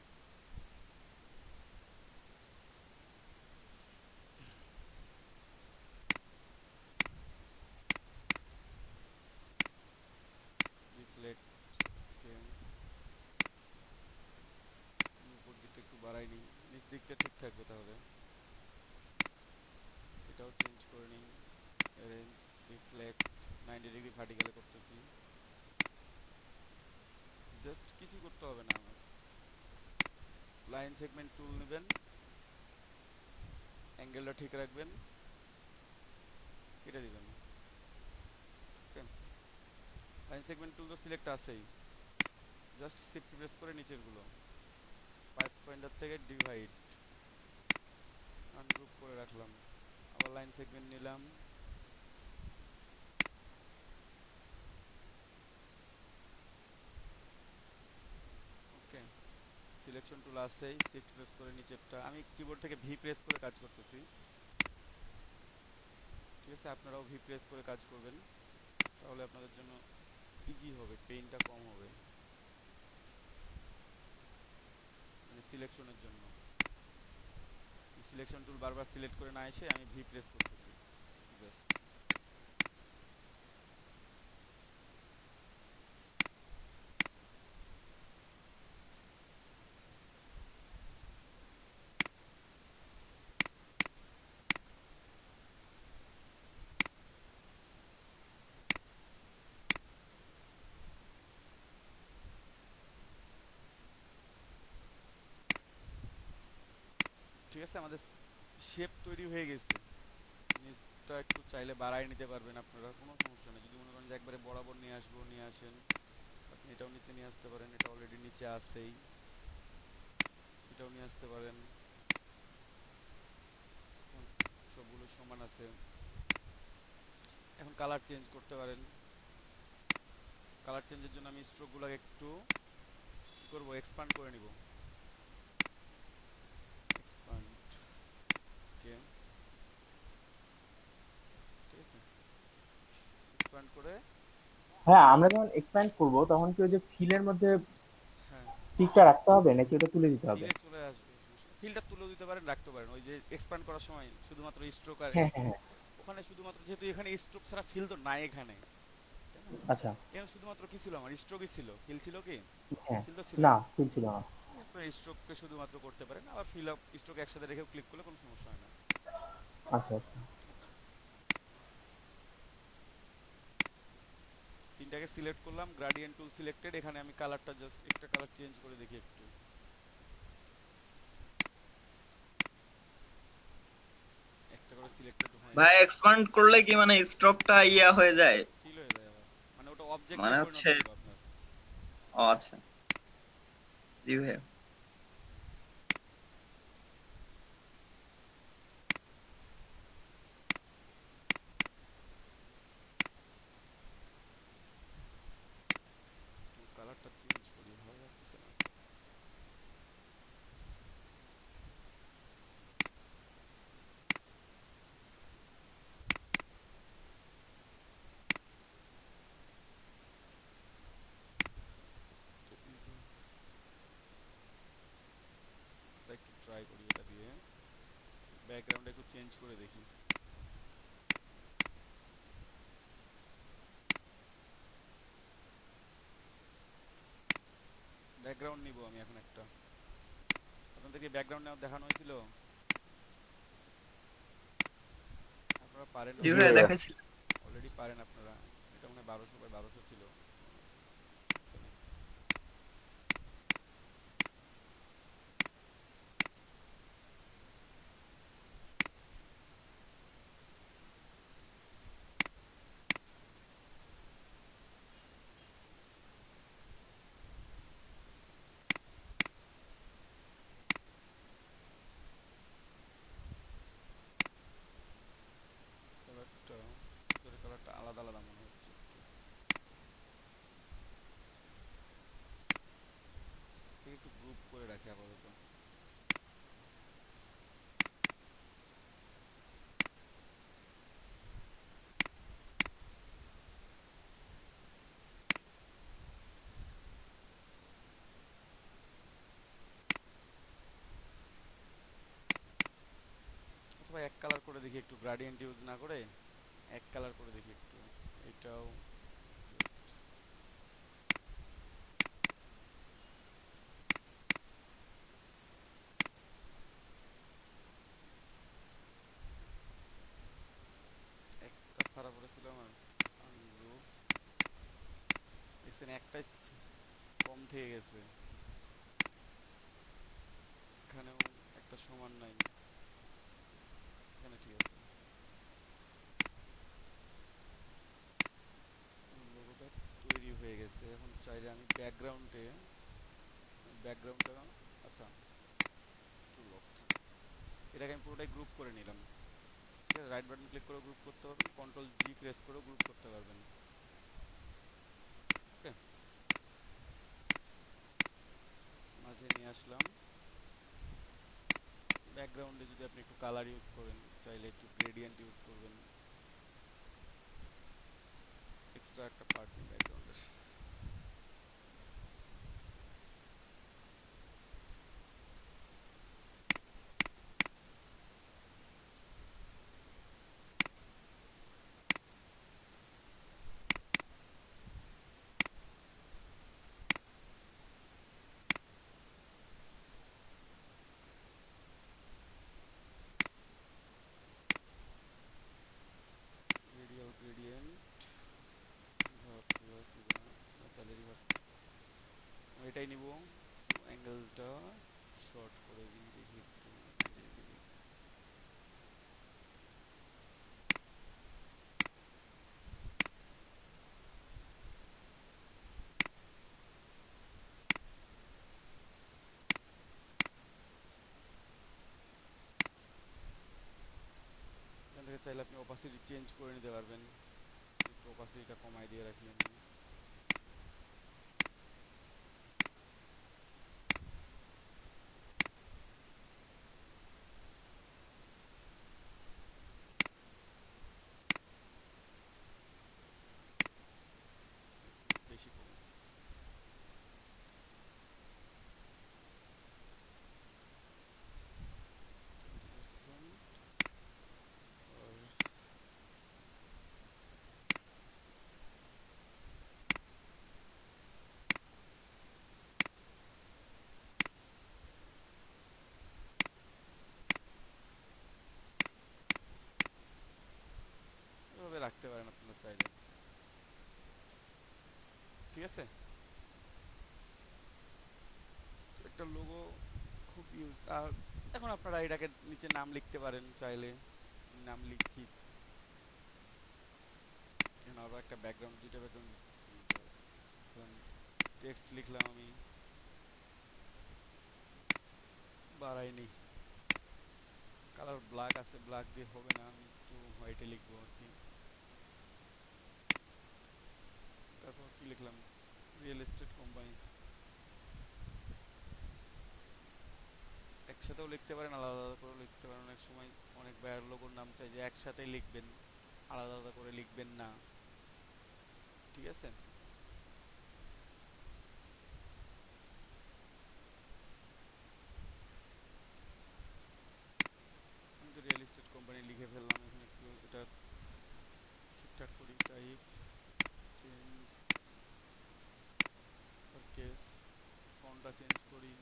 রিফ্লেক্ট উপর দিকটা একটু বাড়াই নিই, নিচ দিকটা ঠিক থাকবে তাহলে। এটাও চেঞ্জ করে নিই, অ্যারেঞ্জ, রিফ্লেক্ট, 90 ডিগ্রি ভার্টিক্যালে করতেছি। জাস্ট কিছু করতে হবে না আমার। লাইন সেগমেন্ট টুল নেবেন, অ্যাঙ্গেলটা ঠিক রাখবেন, কেটে দিবেন। ওকে, লাইন সেগমেন্ট টুল তো সিলেক্ট আছেই, জাস্ট শিফট প্রেস করে নিচেরগুলো 5 পয়েন্টার থেকে ডিভাইড আনগ্রুপ করে রাখলাম। আবার লাইন সেগমেন্ট নিলাম, ওকে, সিলেকশন টুল আছেই, শিফট প্রেস করে নিচেরটা, আমি কিবোর্ড থেকে ভি প্রেস করে কাজ করতেছি। ঠিক আছে, আপনারাও ভি প্রেস করে কাজ করবেন, তাহলে আপনাদের জন্য ইজি হবে, পেইনটা কম হবে, মানে সিলেকশনের জন্য। সিলেকশন টুল বারবার সিলেক্ট করে না এসে আমি ভি প্রেস করতেছি জাস্ট। ঠিক আছে, আমাদের শেপ তৈরি হয়ে গেছে। নিচটা একটু চাইলে বাড়ায় নিতে পারবেন আপনারা, কোনো সমস্যা নেই। যদি মনে করেন যে একবারে বরাবর নিয়ে আসবো, নিয়ে আসেন, আপনি এটাও নিচে নিয়ে আসতে পারেন, এটা অলরেডি নিচে আছেই, এটাও নিয়ে আসতে পারেন, সবগুলো সমান আছে। এখন কালার চেঞ্জ করতে পারেন। কালার চেঞ্জের জন্য আমি স্ট্রোকগুলোকে একটু কি করবো, এক্সপান্ড করে নিব। এক্সপান্ড, ওকে, ঠিক আছে, এক্সপান্ড করে। হ্যাঁ, আমরা যখন এক্সপ্যান্ড করব তখন কি ওই যে ফিলের মধ্যে হ্যাঁ, টিকটা রাখতে হবে নাকি ওটা তুলে দিতে হবে? ফিলে চলে আসবে, ফিলটা তুলে দিতে পারেন, রাখতে পারেন। ওই যে এক্সপ্যান্ড করার সময় শুধুমাত্র স্ট্রোক আর হ্যাঁ হ্যাঁ হ্যাঁ। ওখানে শুধুমাত্র, যেহেতু এখানে স্ট্রোক ছাড়া ফিল তো নাই এখানে, তাই না? আচ্ছা। এখানে শুধুমাত্র কি ছিল, আমার স্ট্রোকই ছিল, ফিল ছিল কি? হ্যাঁ, ফিল তো ছিল না না। ফিল ছিল না। আপনার স্ট্রোককে শুধুমাত্র করতে পারেন, আবার ফিল আপ স্ট্রোক একসাথে রেখেও ক্লিক করলে কোনো সমস্যা হয় না। আচ্ছা আচ্ছা। তিনটাকে সিলেক্ট করলাম, গ্রেডিয়েন্ট টুল সিলেক্টেড। এখানে আমি কালারটা জাস্ট একটা কালার চেঞ্জ করে দেখি একটু। একটা করে সিলেক্টেড হয়, ভাই এক্সপান্ড করলে কি মানে স্ট্রোকটা ইয়া হয়ে যায়? ফিল হয়ে যায় আবার, মানে ওটা অবজেক্টে মানে পরিণত হচ্ছে হলো আপনার। ও আচ্ছা, জি ভাই। একটু কালারটা চেঞ্জ করি, ভালো লাগতেছে না। আচ্ছা, একটু ট্রাই করি এটা দিয়ে, ব্যাকগ্রাউন্ডটা একটু চেঞ্জ করে দেখি। ব্যাকগ্রাউন্ড নিব আমি এখন একটা। আপনাদেরকে ব্যাকগ্রাউন্ড নেওয়া দেখানো হয়েছিল, আপনারা পারেন, জি ভাই দেখাইছিল। অলরেডি পারেন আপনারা। এটা মনে হয় 1200 বাই 1200 ছিল। রাখি আপাতত। অথবা এক কালার করে দেখি, একটু গ্রাডিয়েন্ট ইউজ না করে এক কালার করে দেখি একটু। এটাও just একটা সারা পড়েছিল আমার আনগ্রুপ, দেখছেন একটাই কম থেকে গেছে, এখানেও একটা সমান নাই, এখানে ঠিক আছে। লোগোটা তৈরি হয়ে গেছে। এখন চাইলে আমি ব্যাকগ্রাউন্ডটা আচ্ছা একটু লক, এটাকে আমি পুরোটাই গ্রুপ করে নিলাম। ঠিক আছে, রাইট বাটন ক্লিক করে গ্রুপ করতে পারবেন, কন্ট্রোল জি প্রেস করেও গ্রুপ করতে পারবেন। ওকে, মাঝে নিয়ে আসলাম। ব্যাকগ্রাউন্ডে যদি আপনি একটু কালার ইউজ করেন, চাইলে একটু গ্রেডিয়েন্ট ইউজ করবেন, এক্সট্রা একটা পার্ট নিন ব্যাকগ্রাউন্ডের। রেডিয়াল গ্রেডিয়েন্ট চাইলে রিভার্স এটাই নিব। অ্যাঙ্গেলটা শর্ট করে দিই, দেখি একটু এখান থেকে চাইলে আপনি অপাসিটি চেঞ্জ করে নিতে পারবেন। একটু অপাসিটিটা কমাই দিয়ে রাখি আমি। বেশি কম, এভাবে রাখতে পারেন আপনারা চাইলে। ঠিক আছে, একটা লোগো খুব ইউজ। আর এখন আপনারা এটাকে নিচে নাম লিখতে পারেন চাইলে, নাম লিখি। এখানে আরও একটা ব্যাকগ্রাউন্ড, দুইটা ব্যাকগ্রাউন্ড টেক্সট লিখলাম আমি, বাড়াইনি, কালার ব্ল্যাক আছে, ব্ল্যাক দিয়ে হবে না, আমি একটু হোয়াইটে লিখবো আর কি। তারপর কি লিখলাম, রিয়েল এস্টেট কোম্পানি। একসাথেও লিখতে পারেন, আলাদা আলাদা করেও লিখতে পারেন। অনেক সময় অনেক বায়ার লোগোর নাম চাই যে একসাথেই লিখবেন, আলাদা আলাদা করে লিখবেন না। ঠিক আছে, আমি তো রিয়েল এস্টেট কোম্পানি লিখে ফেললাম। এখন একটু এটা ঠিকঠাক করি, টাইপ চেঞ্জ কেস, ফন্টটা চেঞ্জ করি।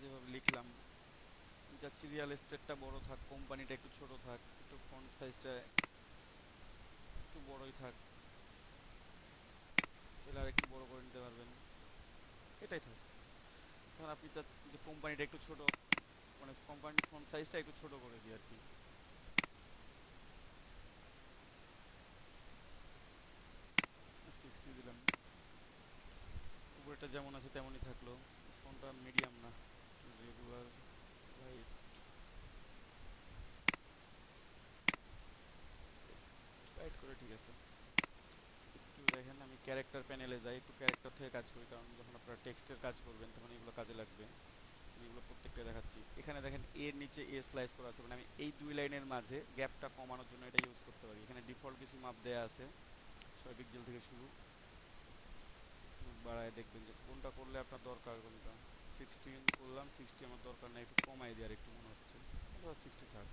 যেভাবে লিখলাম, যাচ্ছি রিয়েল এস্টেটটা বড় থাক, কোম্পানিটা একটু ছোট থাক, একটু ফন্ট সাইজটা একটু বড়ই থাক, তাহলে আর একটু বড় করে নিতে পারবেন। এটাই থাক। তখন আপনি যে কোম্পানিটা একটু ছোট, মানে কোম্পানির ফন্ট সাইজটা একটু ছোট করে দিই আর কি। 60 দিলাম, উপরেটা যেমন আছে তেমনই থাকলো। ফোনটা মিডিয়াম না, রেগুলার লাইট, লাইট করে ঠিক আছে। একটু দেখেন আমি ক্যারেক্টার প্যানেলে যাই, একটু ক্যারেক্টার থেকে কাজ করি, কারণ যখন আপনারা টেক্সটের কাজ করবেন তখন এগুলো কাজে লাগবে। এগুলো প্রত্যেকটা দেখাচ্ছি। এখানে দেখেন এর নিচে এ স্লাইস করা আছে, মানে আমি এই দুই লাইনের মাঝে গ্যাপটা কমানোর জন্য এটা ইউজ করতে পারি। এখানে ডিফল্ট কিছু মাপ দেয়া আছে, 6 পিক্সেল থেকে শুরু। একটু বাড়ায় দেখবেন যে কোনটা করলে আপনার দরকার, কোনটা 16 করলাম, 60 আমার দরকার নাই, একটু কমাই দিয়ে আর একটু মনে হচ্ছে 60 থাক,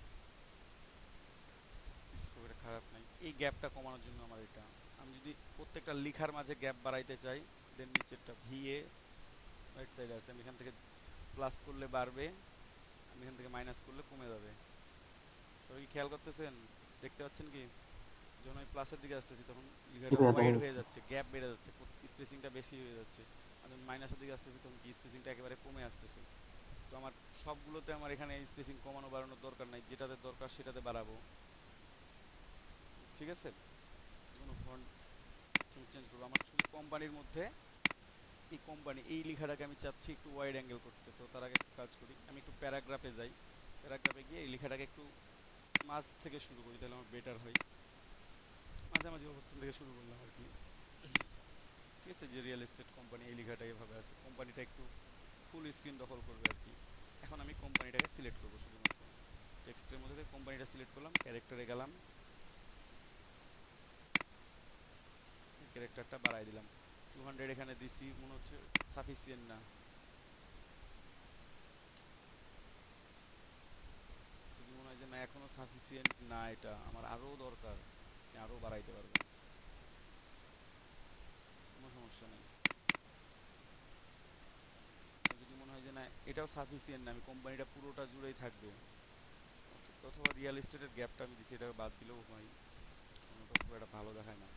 60 খুব একটা খারাপ নাই। এই গ্যাপটা কমানোর জন্য আমার এটা, আমি যদি প্রত্যেকটা লেখার মাঝে গ্যাপ বাড়াইতে চাই, দেন নিচেরটা ভিএ রাইট সাইডে আছে, আমি এখান থেকে প্লাস করলে বাড়বে, আমি এখান থেকে মাইনাস করলে কমে যাবে। সবাই কি খেয়াল করতেছেন, দেখতে পাচ্ছেন কি? যখন আমি প্লাসের দিকে আসতেছি তখন লেখাটা ওয়াইড হয়ে যাচ্ছে, গ্যাপ বেড়ে যাচ্ছে, স্পেসিংটা বেশি হয়ে যাচ্ছে। আর যখন মাইনাসের দিকে আসতেছি তখন কি স্পেসিংটা একেবারে কমে আসতেছে। তো আমার সবগুলোতে আমার এখানে স্পেসিং কমানো বাড়ানোর দরকার নাই, যেটাতে দরকার সেটাতে বাড়াবো, ঠিক আছে? কোনো ফন্ট চেঞ্জ করবো, আমার শুধু কোম্পানির মধ্যে এই কোম্পানি এই লেখাটাকে আমি চাচ্ছি একটু ওয়াইড অ্যাঙ্গেল করতে। তো তার আগে একটু কাজ করি, আমি একটু প্যারাগ্রাফে যাই, প্যারাগ্রাফে গিয়ে এই লেখাটাকে একটু মাঝ থেকে শুরু করি, তাহলে আমার বেটার হয়। মাঝামাঝি অবস্থান থেকে শুরু করলাম আর কি, ঠিক আছে? যে রিয়েল এস্টেট কোম্পানি, এই লেখাটা এভাবে আছে, কোম্পানিটা একটু ফুল স্ক্রিন দখল করবে আর কি। এখন আমি কোম্পানিটাকে সিলেক্ট করবো, শুধুমাত্র টেক্সটের মধ্যে কোম্পানিটা সিলেক্ট করলাম, ক্যারেক্টারে গেলাম, ক্যারেক্টারটা বাড়াই দিলাম, 200 এখানে দিছি, মনে হচ্ছে সাফিসিয়েন্ট না, যদি মনে হয় যে না এখনো সাফিসিয়েন্ট না, এটা আমার আরও দরকার, আরও বাড়াইতে পারবেন, কোনো সমস্যা নেই। যদি মনে হয় যে না এটাও সাফিসিয়েন্ট না, আমি কোম্পানিটা পুরোটা জুড়েই থাকবে, অথবা রিয়েল এস্টেটের গ্যাপটা আমি দিছি, এটা বাদ দিলেও হয়, কারণ ওটা খুব একটা ভালো দেখায় না।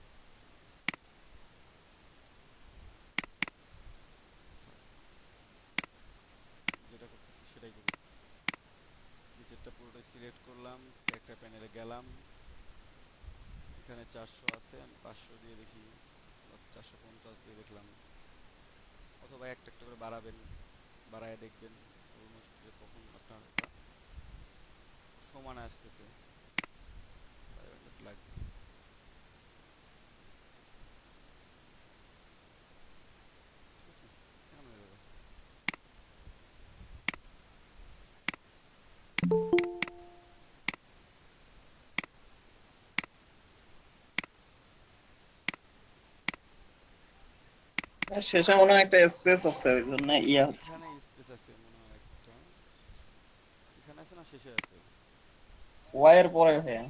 যেটা করতেছি সেটাই করি, নিচেরটা পুরোটাই সিলেক্ট করলাম, একটা প্যানেলে গেলাম, এখানে 400 আছে, আমি 500 দিয়ে দেখি, 450 দিয়ে দেখলাম, অথবা একটা একটা করে বাড়াবেন, বাড়ায় দেখবেন অলমোস্ট যে কখন আপনার সমান আসতেছে, লাগবে। ঠিক আছে, এখন হয়ে যাবে। শেষে মনে হয় একটা স্পেস আছে, ওই জন্য ইয়া হচ্ছে। এখানে স্পেস আছে মনে হয় একটা, এখানে আছে না, শেষে আছে, ওয়াইয়ের পরে হ্যাঁ।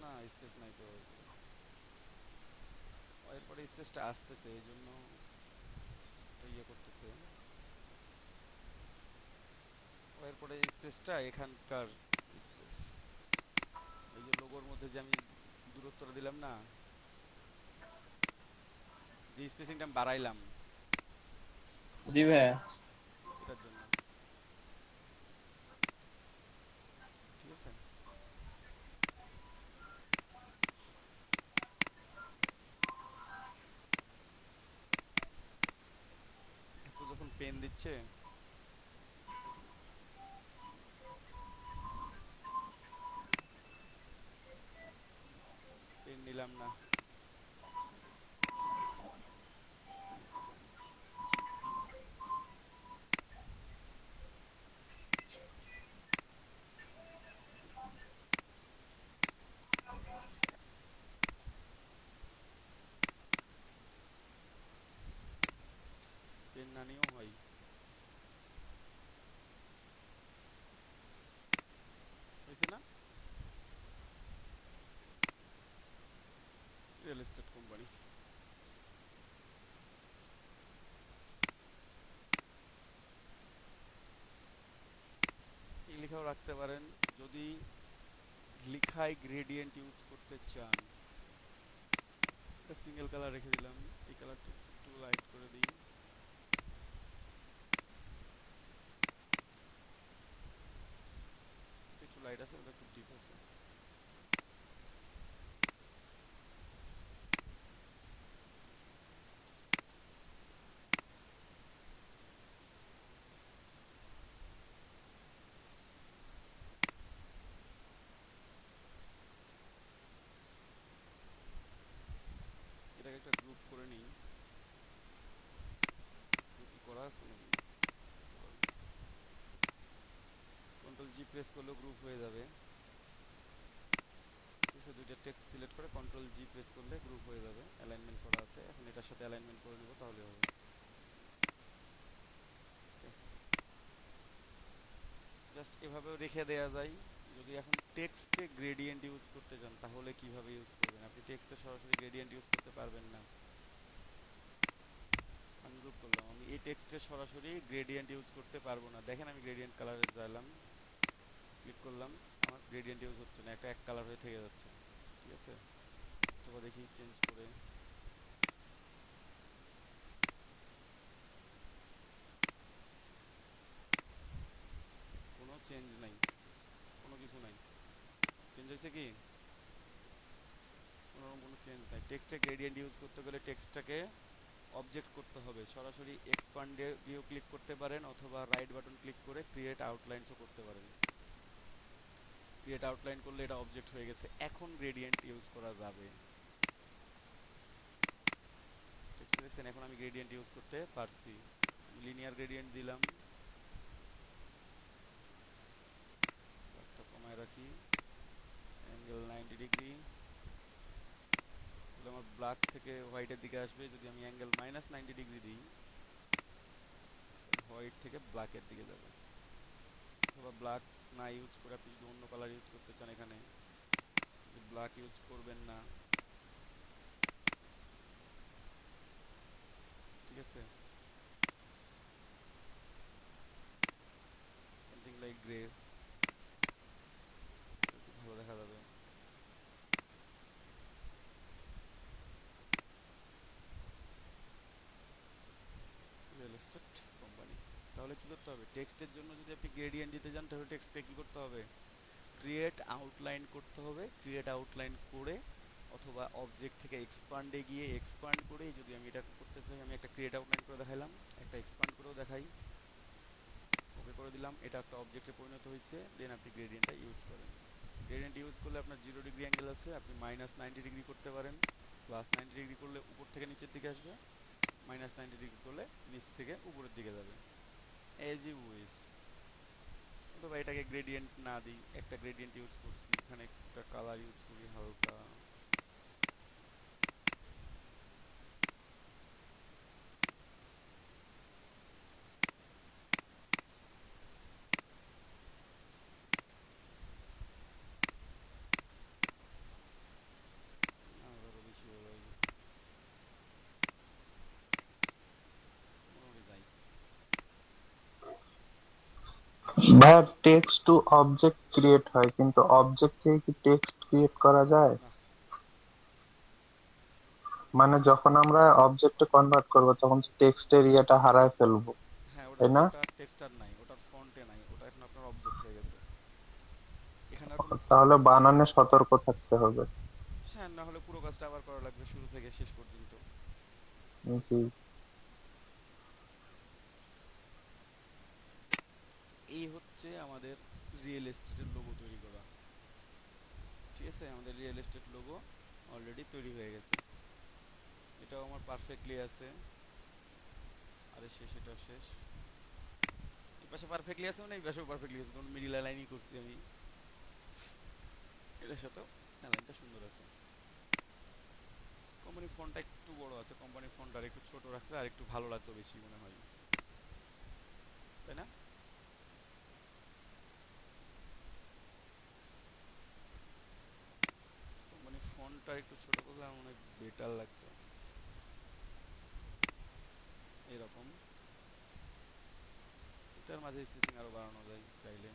না স্পেস নাই তো, এরপরে স্পেসটা আসতেছে, এই জন্য ইয়ে করতেছে, এরপরে স্পেসটা এখানকার স্পেস, এই যে লোগোর মধ্যে যে আমি দূরত্বটা দিলাম না, যে স্পেসিংটা আমি বাড়াইলাম, জি ভাই, এটার জন্য, ঠিক আছে? এত যখন পেন দিচ্ছে, পেন নিলাম না, পেন না নিয়েও হয়, হয়েছে না? রিয়েল এস্টেট কোম্পানি, এই লেখাও রাখতে পারেন যদি লেখায় গ্রেডিয়েন্ট ইউজ করতে চান। একটা সিঙ্গেল কালার রেখে দিলাম, এই কালারটা একটু লাইট করে দিই, একটু লাইট আছে, ওটা একটু ডিপ আছে, প্রেস করলেও গ্রুপ হয়ে যাবে। দুইটা টেক্সট সিলেক্ট করে কন্ট্রোল জি প্রেস করলে গ্রুপ হয়ে যাবে, অ্যালাইনমেন্ট করা আছে। এখন এটার সাথে অ্যালাইনমেন্ট করে নেব, তাহলে হবে। জাস্ট এভাবেও রেখে দেওয়া যায়। যদি এখন টেক্সটে গ্রেডিয়েন্ট ইউজ করতে চান তাহলে কিভাবে ইউজ করবেন? আপনি টেক্সটে সরাসরি গ্রেডিয়েন্ট ইউজ করতে পারবেন না। আনগ্রুপ করলাম, আমি এই টেক্সটে সরাসরি গ্রেডিয়েন্ট ইউজ করতে পারবো না। দেখেন আমি গ্রেডিয়েন্ট কালারে যাইলাম, ক্লিক করলাম, আমার গ্রেডিয়েন্ট ইউজ হচ্ছে না, একটা এক কালার হয়ে থেকে যাচ্ছে। ঠিক আছে, অথবা দেখি চেঞ্জ করে, কোনো চেঞ্জ নাই, কোনো কিছু নাই। চেঞ্জ হয়েছে কি? কোনো চেঞ্জ নাই। টেক্সটে গ্রেডিয়েন্ট ইউজ করতে গেলে টেক্সটটাকে অবজেক্ট করতে হবে। সরাসরি এক্সপান্ডে দিয়েও ক্লিক করতে পারেন, অথবা রাইট বাটন ক্লিক করে ক্রিয়েট আউটলাইনসও করতে পারেন। ক্রিয়েট আউটলাইন করলে এটা অবজেক্ট হয়ে গেছে। এখন গ্রেডিয়েন্ট ইউজ করা যাবে। টেক্সট দেখছেন, এখন আমি গ্রেডিয়েন্ট ইউজ করতে পারছি। লিনিয়ার গ্রেডিয়েন্ট দিলাম, একটা কমায় রাখি, অ্যাঙ্গেল 90 ডিগ্রি। আমার ব্ল্যাক থেকে হোয়াইটের দিকে আসবে। যদি আমি অ্যাঙ্গেল -90 ডিগ্রি দিই, হোয়াইট থেকে ব্ল্যাকের দিকে যাবে। অথবা ব্ল্যাক না ইউজ করে আপনি যদি অন্য কালার ইউজ করতে চান, এখানে ব্ল্যাক ইউজ করবেন না। ঠিক আছে, সামথিং লাইক গ্রে, ভালো দেখা যাবে। Real estate company. তাহলে কি করতে হবে? টেক্সটের জন্য যদি আপনি গ্রেডিয়েন্ট দিতে যান তাহলে টেক্সটে কি করতে হবে? ক্রিয়েট আউটলাইন করতে হবে। ক্রিয়েট আউটলাইন করে অথবা অবজেক্ট থেকে এক্সপান্ডে গিয়ে এক্সপান্ড করে, যদি আমি এটা করতে চাই, আমি একটা ক্রিয়েট আউটলাইন করে দেখাইলাম, একটা এক্সপান্ড করেও দেখাই, ওকে করে দিলাম, এটা একটা অবজেক্টে পরিণত হয়েছে। দেন আপনি গ্রেডিয়েন্টটা ইউজ করেন। গ্রেডিয়েন্ট ইউজ করলে আপনার 0 ডিগ্রি অ্যাঙ্গেল আছে, আপনি -90 ডিগ্রি করতে পারেন। +90 ডিগ্রি করলে উপর থেকে নিচের দিকে আসবে, -90 ডিগ্রি করলে নিচ থেকে উপরের দিকে যাবে, এজ ইউ উইশ। অথবা এটাকে গ্রেডিয়েন্ট না দিই, একটা গ্রেডিয়েন্ট ইউজ করছি, এখানে একটা কালার ইউজ করি হালকা, আরো বেশি ভালো হবে, মোটামুটি যাই। ভাইয়া টেক্সট টু অবজেক্ট ক্রিয়েট হয়, কিন্তু অবজেক্ট থেকে কি টেক্সট ক্রিয়েট করা যায়? না, মানে যখন আমরা অবজেক্টে কনভার্ট করব তখন টেক্সটের ইয়েটা হারায় ফেলবো, হ্যাঁ, তাই না? ওটা টেক্সটার নাই, ওটার ফন্টে নাই, ওটা এখন আপনার অবজেক্ট হয়ে গেছে। এখানে আর কোনো তাহলে বানানে সতর্ক থাকতে হবে। হ্যাঁ, না হলে পুরো কাজটা আবার করা লাগবে শুরু থেকে শেষ পর্যন্ত। জি। এই হচ্ছে আমাদের রিয়েল এস্টেটের লোগো তৈরি করা। ঠিক আছে, আমাদের রিয়েল এস্টেট লোগো অলরেডি তৈরি হয়ে গেছে। এটাও আমার পারফেক্টলি আছে। আরে শেষ, এটাও শেষ। এই পাশে পারফেক্টলি আছে, মানে এই পাশেও পারফেক্টলি আছে, কোনো মিডিল লাইনই করছি আমি। এটার সাথেও লাইনটা সুন্দর আছে। কোম্পানি ফন্টটা একটু বড় আছে, কোম্পানি ফন্ট আর একটু ছোট রাখলে আর একটু ভালো লাগতো বেশি মনে হয়, তাই না? কোম্পানি ফন্টটা একটু ছোট করলে আমার মনে হয় বেটার লাগতো। এরকম এটার মাঝে স্পেসিং আরো বাড়ানো যায় চাইলে।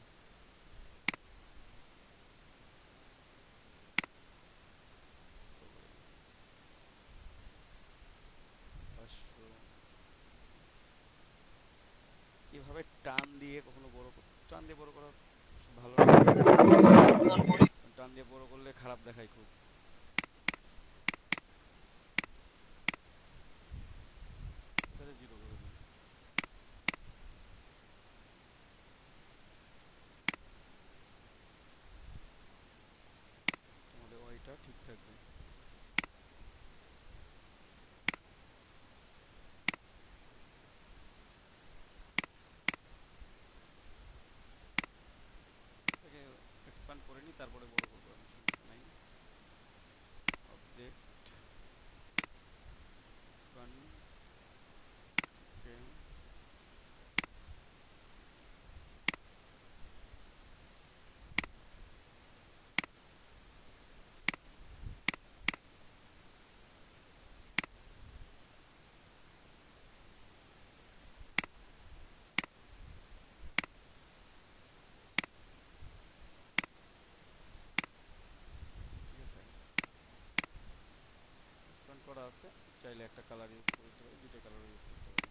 এভাবে টান দিয়ে কখনো টান দিয়ে বড় করা ভালো না, টান দিয়ে বড় করলে খারাপ দেখায় খুব। এটাতে 0 করে দিই। তাহলে ওইটা ঠিক থাকবে। এক্সপ্যান্ড করে নিই, তারপরে বড় করবো, আমি সমস্যা নাই। অবজেক্ট এক্সপ্যান্ড, ওকে। ঠিক আছে, এক্সপ্যান্ড করা আছে, চাইলে একটা কালার ইউজ করতে পারি, দুটো কালার ইউজ করতে পারি।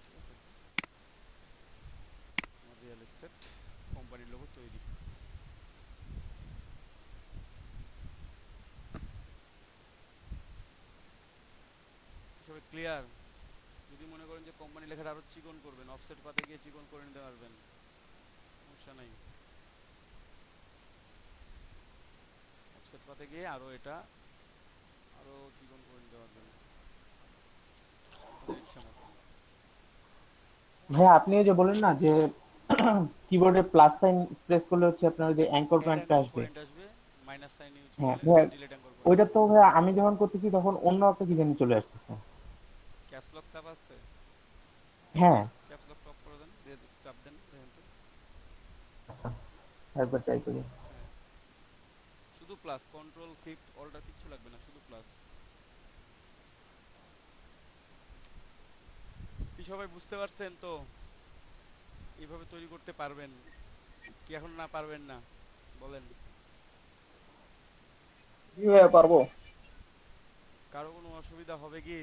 ঠিক আছে, আমার রিয়েল এস্টেট কোম্পানির লোগো তৈরি। সবাই ক্লিয়ার? যদি মনে করেন যে কোম্পানি লেখাটা আরো চিকন করবেন, অফসেট পাতে গিয়ে চিকন করে নিতে পারবেন, সমস্যা নাই। অফসেট পাতে গিয়ে আরো এটা আরো চিকন করে নিতে পারবেন আপনাদের ইচ্ছা মতো। ভাই আপনি ওই যে বলেন না যে কিবোর্ডে প্লাস সাইন প্রেস করলে হচ্ছে আপনার ওই যে অ্যাঙ্কর পয়েন্টটা আসবে। পয়েন্ট আসবে, মাইনাস সাইন ইউজ হ্যাঁ করলে ভাই, ডিলিট অ্যাঙ্কর পয়েন্ট ওইটা আসবে। তো ভাই আমি যখন করতেছি তখন অন্য একটা কি জানি চলে আসতেছে। ক্যাপস লক চাপ আছে, হ্যাঁ ক্যাপস লক টপ করে দেন, দিয়ে চাপ দেন, দেখেন তো। একবার ট্রাই করি। হ্যাঁ, শুধু প্লাস, কন্ট্রোল শিফট অল্টার কিচ্ছু লাগবে না, শুধু প্লাস। কি সবাই বুঝতে পারছেন তো? এইভাবে তৈরি করতে পারবেন কি এখন না পারবেন না বলেন? জি ভাইয়া পারবো। কারো কোনো অসুবিধা হবে কি?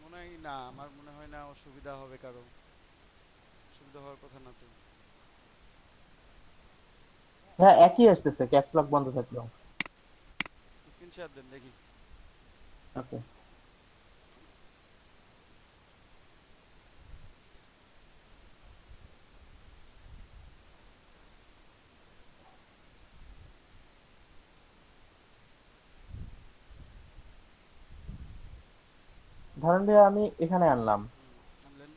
মনে হয় না, আমার মনে হয় না অসুবিধা হবে কারো, অসুবিধা হওয়ার কথা না তো। হ্যাঁ একই আসতেছে ক্যাপস লক বন্ধ থাকলেও। স্ক্রিনশট দেন দেখি। ওকে ধরেন যে আমি এখানে আনলাম, আনলেন,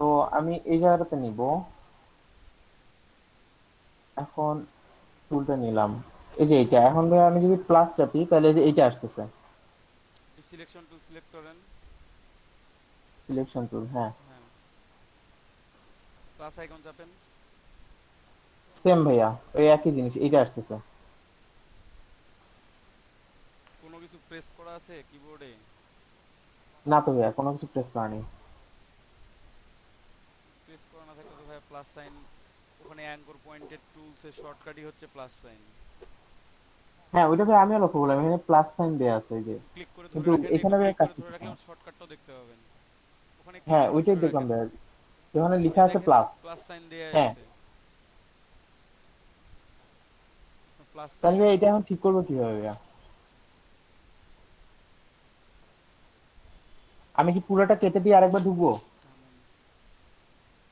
তো আমি এই জায়গাটাতে নিব, এখন টুলটা নিলাম, এই যে এইটা। এখন ভাই আমি যদি প্লাস চাপি তাহলে এই যে এইটা আসতেছে সিলেকশন টুল সিলেক্ট করেন। Selection tool. হ্যাঁ হ্যাঁ, প্লাস আইকন চাপেন। সেম ভাইয়া, ওই একই জিনিস এইটা আসতেছে। কোনো কিছু প্রেস করা আছে কিবোর্ডে? না তো ভাইয়া কোনো কিছু প্রেস করা নেই। প্রেস করা না থাকলে তো ভাই প্লাস সাইন, ওখানে অ্যাঙ্কর পয়েন্টেড টুলসের শর্টকাটই হচ্ছে প্লাস সাইন। হ্যাঁ ওইটা ভাই আমিও লক্ষ্য করলাম, এখানে প্লাস সাইন দেয়া আছে এই যে, ক্লিক করে ধরে কিন্তু রাখেন, এখানে একটু ভাই ক্লিক কাজ করে ধরে করতেছে রাখলে না। শর্টকাটটাও দেখতে পাবেন। ওখানে ক্লিক হ্যাঁ করে ওইটাই ধরে দেখলাম রাখেন, ভাইয়া, যেখানে ওখানে লেখা আছে দেখেন প্লাস। প্লাস সাইন দেয়া হ্যাঁ আছে, প্লাস তাহলে সাইন। ভাই এটা এখন ঠিক করবো কিভাবে ভাইয়া? আমি কি পুরোটা কেটে দিয়ে আরেকবার ঢুকবো?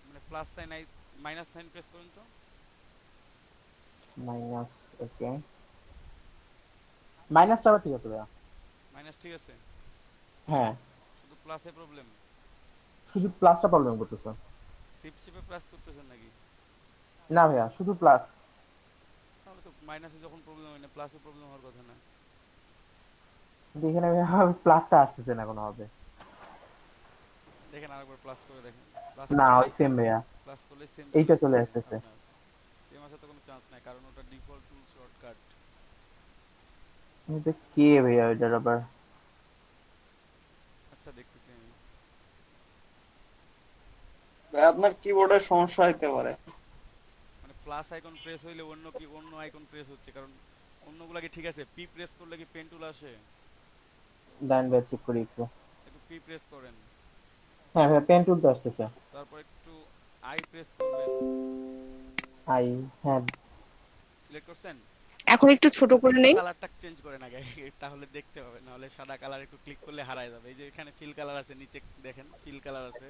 মানে plus sign I, minus sine press করুন তো। মাইনাস, ওকে মাইনাসটা আবার ঠিক আছে ভাইয়া। মাইনাস ঠিক আছে, হ্যাঁ শুধু প্লাসে প্রবলেম। শুধু প্লাসটা প্রবলেম করতেছে। শিফট শিপে প্লাস করতেছেন নাকি? না ভাইয়া শুধু প্লাস। তাহলে তো মাইনাসে যখন প্রবলেম হয় না, প্লাসে প্রবলেম হওয়ার কথা না। কিন্তু এখানে ভাইয়া প্লাসটা আসতেছে না কোনোভাবে। দেখেন আরেকবার প্লাস করে দেখেন, প্লাস না করলে, সেম ভাইয়া, প্লাস করলে সেম এইটা চলে আসতেছে আসতেছে। আপনার। সেম আসা তো কোনো চান্স নাই, কারণ ওটা ডিফল্ট টুল শর্টকাট। এটা কে ভাইয়া ওইটার আবার? আচ্ছা দেখতেছি আমি। ভাই আপনার কিবোর্ডের সমস্যা হইতে পারে। মানে প্লাস আইকন প্রেস হইলে অন্য কি অন্য আইকন প্রেস হচ্ছে, কারণ অন্যগুলা কি ঠিক আছে? পি প্রেস করলে কি পেন টুল আসে? দাঁড়ান ভাইয়া চেক করি একটু। একটু পি প্রেস করেন, হ্যাঁ ভাইয়া পেন টুল তো আসতেছে। তারপর একটু আই প্রেস করবেন। আই, হ্যাঁ সিলেক্ট করছেন? এখন একটু ছোট করে নেই। কালারটা চেঞ্জ করেন আগে, তাহলে দেখতে হবে, নাহলে সাদা কালার একটু ক্লিক করলে হারায় যাবে। এই যে এখানে ফিল কালার আছে, নিচে দেখেন ফিল কালার আছে।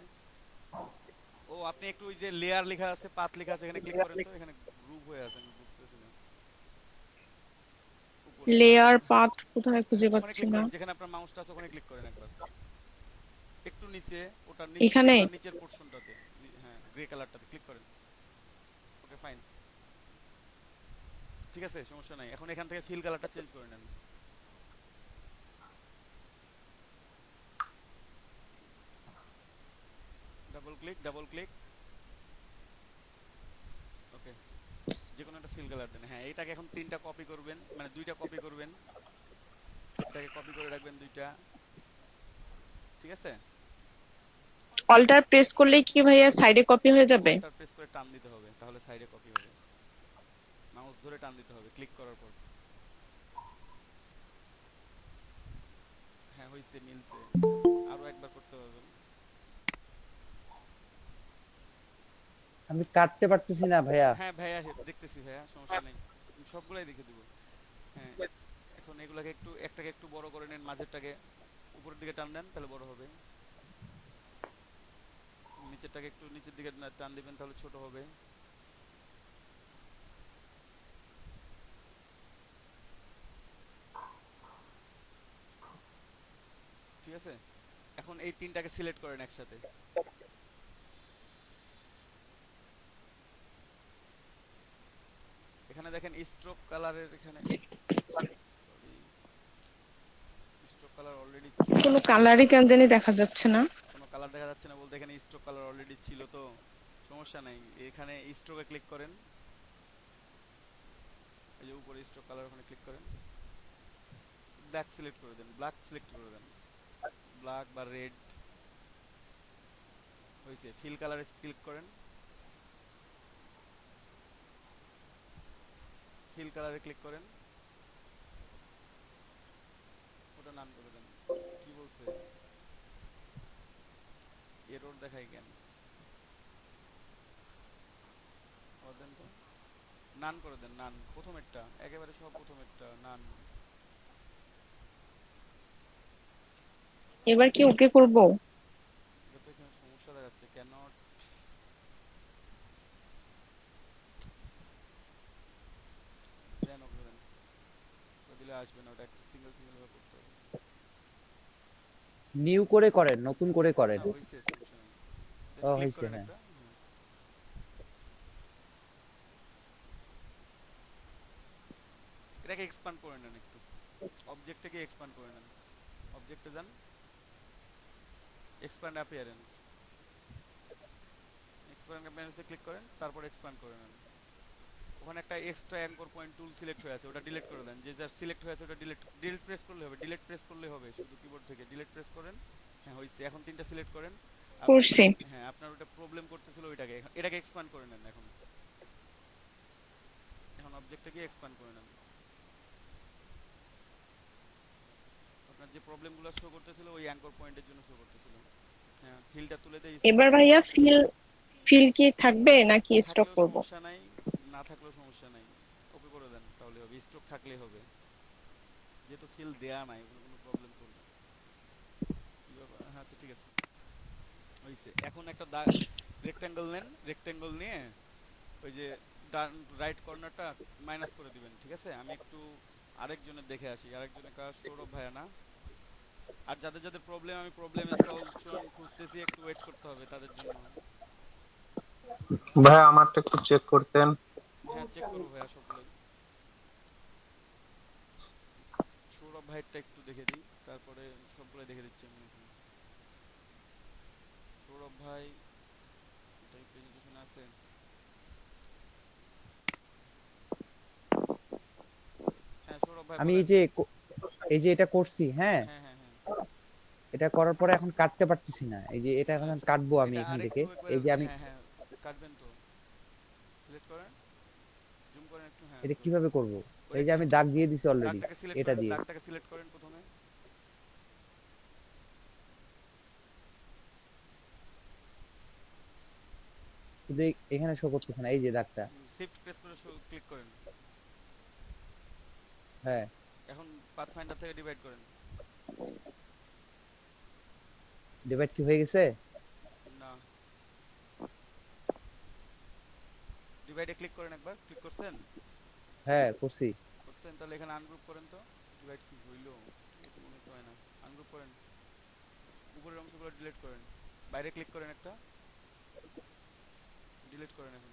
ও আপনি একটু ওই যে লেয়ার লেখা আছে, পাথ লেখা আছে, এখানে ক্লিক করেন তো। এখানে গ্রুপ হয়ে আছে, আমি বুঝতেছি না। উপরে লেয়ার পাথ কোথায় খুঁজে ওখানে পাচ্ছি ক্লিক না। করেন, যেখানে আপনার মাউসটা আছে ওখানে ক্লিক করেন একবার। একটু নিচে, এখানে ওটার নিচের পোরশনটাতে, হ্যাঁ গ্রে কালারটাতে ক্লিক করেন। ওকে ফাইন, ঠিক আছে, সমস্যা নাই। এখন এখান থেকে ফিল কালারটা চেঞ্জ করে নেন। ডাবল ক্লিক, ওকে, যে কোনো একটা ফিল কালার দেন। হ্যাঁ এটাকে এখন 3টা কপি করবেন, মানে 2টা কপি করবেন, এটাকে কপি করে রাখবেন 2টা, ঠিক আছে। অল্টার প্রেস করলেই কি ভাইয়া সাইডে কপি হয়ে যাবে? অল্টার প্রেস করে টান দিতে হবে, তাহলে সাইডে কপি হবে। মাউস ধরে টান দিতে হবে ক্লিক করার পর। হ্যাঁ হইছে, মিলছে, আরো একবার করতে পারবেন। আমি কাটতে পারতেছি না ভাইয়া। হ্যাঁ ভাইয়া দেখতেছি ভাইয়া, সমস্যা নেই, সবগুলাই দেখে দিব। হ্যাঁ এখন এগুলাকে একটাকে একটু বড় করে নেন, মাঝেরটাকে উপরের দিকে টান দেন তাহলে বড় হবে, নিচেরটাকে একটু নিচের দিকে টান দিবেন তাহলে ছোট হবে। ঠিক আছে, এখন এই 3টাকে সিলেক্ট করেন একসাথে। এখানে দেখেন স্ট্রোক কালারের, এখানে সরি স্ট্রোক কালার অলরেডি ছিল। কোনো কালারই কেন জানি দেখা যাচ্ছে না। কোনো কালার দেখা যাচ্ছে না বলতে এখানে স্ট্রোক কালার অলরেডি ছিল, তো সমস্যা নাই। এখানে স্ট্রোকে ক্লিক করেন, এই যে উপরে স্ট্রোক কালার, ওখানে ক্লিক করেন, ব্ল্যাক সিলেক্ট করে দেন, ব্ল্যাক সিলেক্ট করে দেন, ব্ল্যাক বা রেড হয়েছে। ফিল কালারে ক্লিক করেন, ফিল কালারে ক্লিক করেন, ওটা নান করে দেন। কি বলছে, এরর দেখাই কেন, দেন তো, নান করে দেন, নান প্রথমেরটা, একেবারে সব প্রথমেরটা নান। এবার কি ওকে করব? এটা তো এখানে সমস্যা দেখাচ্ছে, কেন দেন, ওকে দেন, দিলে আসবে না, ওটা একটা সিঙ্গেল ভাবে করতে হবে। নিউ করে করেন, নতুন করে করেন। হ্যাঁ হইছে, সমস্যা নেই, ও ক্লিক হইছে, করেন হ্যাঁ। একটা, এটাকে এক্সপ্যান্ড করে নেন একটু, অবজেক্টটাকে এক্সপ্যান্ড করে নেন। অবজেক্টে যান, এক্সপ্যান্ড অ্যাপিয়ারেন্স, এক্সপ্যান্ড অ্যাপিয়ারেন্সে ক্লিক করেন, তারপর এক্সপ্যান্ড করে নেন। ওখানে একটা extra anchor point tool select হয়ে আছে, ওটা ডিলিট করে দেন। যে যার সিলেক্ট হয়ে আছে ওটা ডিলিট প্রেস করলে হবে, ডিলিট প্রেস করলে হবে, শুধু কিবোর্ড থেকে ডিলিট প্রেস করেন। হ্যাঁ হইছে, এখন 3টা সিলেক্ট করেন। করছি। হ্যাঁ আপনার ওটা প্রবলেম করতেছিল ওইটাকে, এটাকে এক্সপ্যান্ড করে নেন। এখন অবজেক্টটাকে এক্সপ্যান্ড করে নেন। আপনার যে প্রবলেমগুলো শো করতেছিল ওই অ্যাঙ্কর পয়েন্টের জন্য শো করতেছিল। হ্যাঁ ফিলটা তুলে দেই। এবার ভাইয়া ফিল কি থাকবে নাকি স্টপ করব? সমস্যা নাই, না থাকলেও সমস্যা নাই, ওকে করে দেন তাহলে হবে, স্টক থাকলেই হবে, যেহেতু ফিল দেয়া নাই কোনো প্রবলেম করবে কি ব্যাপার। হ্যাঁ আচ্ছা ঠিক আছে, হইছে। এখন একটা রেক্ট্যাঙ্গেল নেন, রেক্ট্যাঙ্গেল নিয়ে ওই যে ডান রাইট কর্নারটা মাইনাস করে দিবেন, ঠিক আছে। আমি একটু আরেকজনের দেখে আসি, আরেকজনের কাজ সৌরভ ভাইয়া না। আর যাদের যাদের প্রবলেম, আমি প্রবলেমের সলিউশন খুঁজতেছি, একটু ওয়েট করতে হবে তাদের জন্য। ভাই আমারটা একটু চেক করতেন। হ্যাঁ চেক করবো ভাইয়া সবগুলোই। সৌরভ ভাইয়েরটা একটু দেখে দিই, তারপরে সবগুলো দেখে দিচ্ছি আমি। সৌরভ ভাই এটাই প্রেজেন্টেশন আছে। হ্যাঁ সৌরভ ভাই আমি বলেন। এই যে এটা করছি, হ্যাঁ, হ্যাঁ হ্যাঁ হ্যাঁ এটা করার পরে এখন কাটতে পারতেছি না। এই যে এটা এখন কাটবো আমি এটা এখান আরেকটু থেকে। এই যে আমি হ্যাঁ হ্যাঁ কাটবেন তো, সিলেক্ট করেন, জুম করেন একটু। হ্যাঁ এটা কিভাবে করব? এই যে আমি দাগ দিয়ে দিছি অলরেডি, দাগটাকে সিলেক্ট এটা করেন, দিয়ে। দাগটাকে সিলেক্ট করেন প্রথমে। শুধু এখানে শো করতেছে না, এই যে দাগটা। শিফট প্রেস করে ক্লিক করেন। হ্যাঁ এখন পাথফাইন্ডার থেকে ডিভাইড করেন। ডিভাইড কি হয়ে গেছে? না, ডিভাইডে ক্লিক করেন একবার, ক্লিক করছেন? হ্যাঁ করছি। তাহলে এখানে আনগ্রুপ করেন তো, ডিভাইড কি হইলো এটা মনে হয় না। আনগ্রুপ করেন, উপরের অংশগুলো ডিলিট করেন, বাইরে ক্লিক করেন একটা, ডিলিট করেন এখন।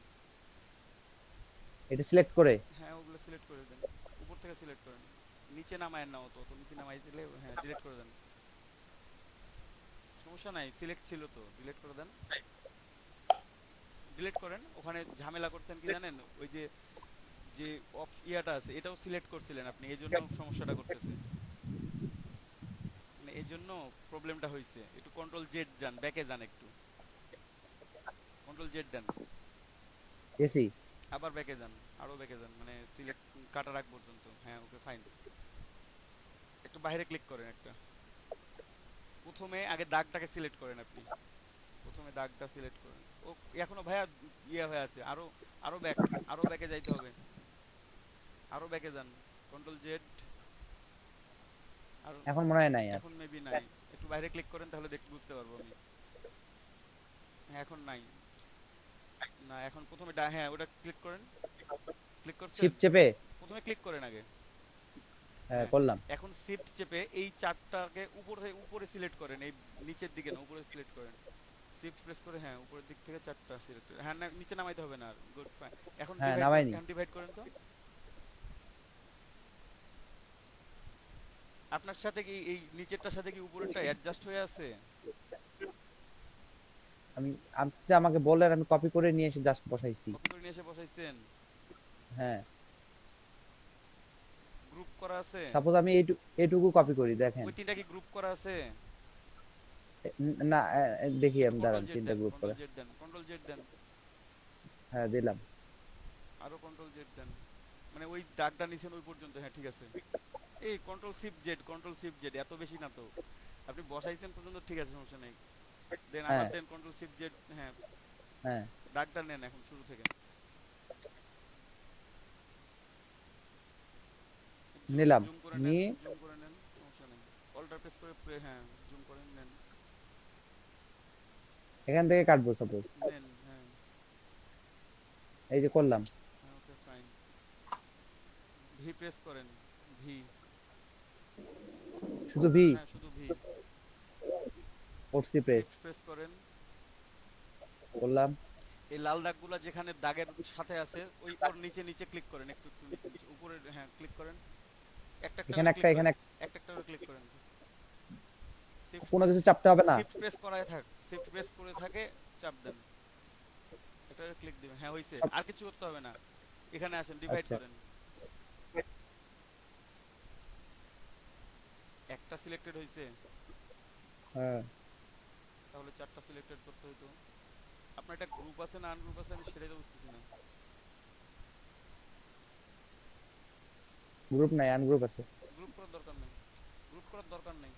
এটা সিলেক্ট করে হ্যাঁ ওগুলো সিলেক্ট করে দেন, উপর থেকে সিলেক্ট করেন, নিচে নামায়েন না, অত নিচে নামাই দিলে হ্যাঁ ডিলিট করে দেন, সমস্যা নাই, সিলেক্ট ছিল তো, ডিলিট করে দেন, ডিলিট করেন। ওখানে ঝামেলা করছেন কি জানেন, ওই যে যে ইয়াটা আছে এটাও সিলেক্ট করছিলেন আপনি, এই জন্য সমস্যাটা করতেছে, মানে এই জন্য প্রবলেমটা হয়েছে। একটু কন্ট্রোল জেড যান, ব্যাকে যান, একটু কন্ট্রোল জেড দেন, এসি আবার ব্যাকে যান, আরো ব্যাকে যান, মানে সিলেক্ট কাটার আগ পর্যন্ত। হ্যাঁ ওকে ফাইন। একটু বাইরে ক্লিক করেন একটা, প্রথমে আগে দাগটাকে সিলেক্ট করেন আপনি, প্রথমে দাগটা সিলেক্ট করেন। ও এখনো ভাইয়া ইয়ে হয়ে আছে, আরো আরো ব্যাক, আরো ব্যাকে যাইতে হবে, আরো ব্যাকে যান, কন্ট্রোল জেড। আর এখন মনে হয় নাই আর। এখন মেবি নাই, একটু বাইরে ক্লিক করেন তাহলে দেখতে বুঝতে পারবো আমি। হ্যাঁ এখন নাই, না এখন প্রথমে হ্যাঁ ওটা ক্লিক করেন, ক্লিক করছেন, শিফট চেপে প্রথমে ক্লিক করেন আগে। হ্যাঁ করলাম। এখন শিফট চেপে এই চারটাকে উপরে সিলেক্ট করেন, এই নিচের দিকে না উপরে সিলেক্ট করেন, শিফট প্রেস করে হ্যাঁ উপরের দিক থেকে চারটা সিলেক্ট করেন। হ্যাঁ না নিচে নামাইতে হবে না আর, গুড ফাইন। এখন হ্যাঁ নামাইনি। ডিভাইড করেন তো। আপনার সাথে কি এই নিচেরটার সাথে কি উপরেরটা অ্যাডজাস্ট হয়ে আছে? আমি আপনি আমাকে বললেন, আমি কপি করে নিয়ে এসে জাস্ট বসাইছি। কপি করে নিয়ে এসে বসাইছেন? হ্যাঁ গ্রুপ করা আছে? সাপোজ আমি এইটুকু কপি করি, দেখেন ওই তিনটা কি গ্রুপ করা আছে? না দেখি আমি, দাঁড়ান তিনটা গ্রুপ করে। কন্ট্রোল জেড দেন। হ্যাঁ দিলাম। আরো কন্ট্রোল জেড দেন, মানে ওই দাগটা নিছেন ওই পর্যন্ত। হ্যাঁ ঠিক আছে, এই কন্ট্রোল শিফট জেড, এত বেশি না তো, আপনি বসাইছেন পর্যন্ত ঠিক আছে, সমস্যা নেই। দেন আবার দেন কন্ট্রোল শিফট জেড। হ্যাঁ হ্যাঁ দাগটা নেন এখন শুরু থেকে, নিলাম, জুম করে নিয়ে নেন, জুম করে নেন, সমস্যা নেই, অল্টার প্রেস করে হ্যাঁ জুম করে নেন, এখান থেকে কাটবো সাপোজ, নেন। হ্যাঁ এই যে করলাম। Okay fine. ভি প্রেস করেন, ভি, শুধু ভি? হ্যাঁ শুধু ভি। করছি প্রেস, শিফট প্রেস করেন, করলাম। এই লাল দাগগুলো যেখানে দাগের সাথে আছে ওই ওর নিচে নিচে ক্লিক করেন, একটু একটু নিচে উপরে হ্যাঁ ক্লিক করেন, একটা এখানে একটা, এখানে একটা করে ক্লিক করেন। কোনো কিছু চাপতে হবে না? শিফট প্রেস করায় থাক, শিফট প্রেস করে থাকে, চাপ দেন, এটা ক্লিক দিবেন। হ্যাঁ হইছে, আর কিছু করতে হবে না। এখানে আসেন, ডিভাইড করেন, একটা সিলেক্টেড হইছে। হ্যাঁ তাহলে চারটা সিলেক্টেড করতে হইতো। আপনার একটা গ্রুপ আছে না আনগ্রুপ আছে, আমি সেটাই তো বুঝতেছি না। গ্রুপ নাই, আনগ্রুপ আছে। গ্রুপ করার দরকার নেই, গ্রুপ করার দরকার নেই,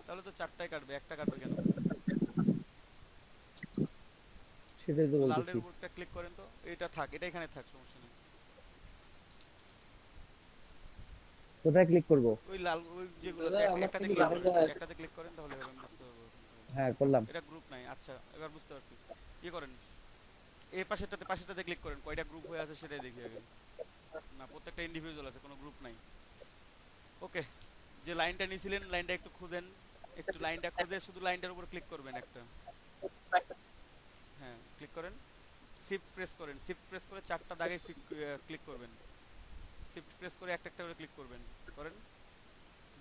তাহলে তো চারটাই কাটবে, একটা কাটবে কেন? সেটাই তো বলতেছি। লালের উপরটা ক্লিক করেন তো, এটা থাক, এটা এখানে থাক, সমস্যা নেই। কোথায় ক্লিক করব? ওই লাল ওই যেগুলো একটাতে ক্লিক করেন, একটাতে ক্লিক করেন তাহলে হবে, আমি বুঝতে পারবো। হ্যাঁ করলাম। এটা গ্রুপ নাই, আচ্ছা এবার বুঝতে পারছি। কি করেন, এই পাশেরটাতে ক্লিক করেন, কয়টা গ্রুপ হয়ে আছে সেটাই দেখি আগে। না প্রত্যেকটা ইন্ডিভিজুয়াল আছে, কোনো গ্রুপ নাই। ওকে, যে লাইনটা নিছিলেন লাইনটা একটু খুঁজেন, একটু লাইনটা খুঁজে শুধু লাইনটার উপর ক্লিক করবেন একটা। হ্যাঁ ক্লিক করেন, শিফট প্রেস করেন, শিফট প্রেস করে চারটা দাগে ক্লিক করবেন, শিফট প্রেস করে একটা একটা করে ক্লিক করবেন, করেন।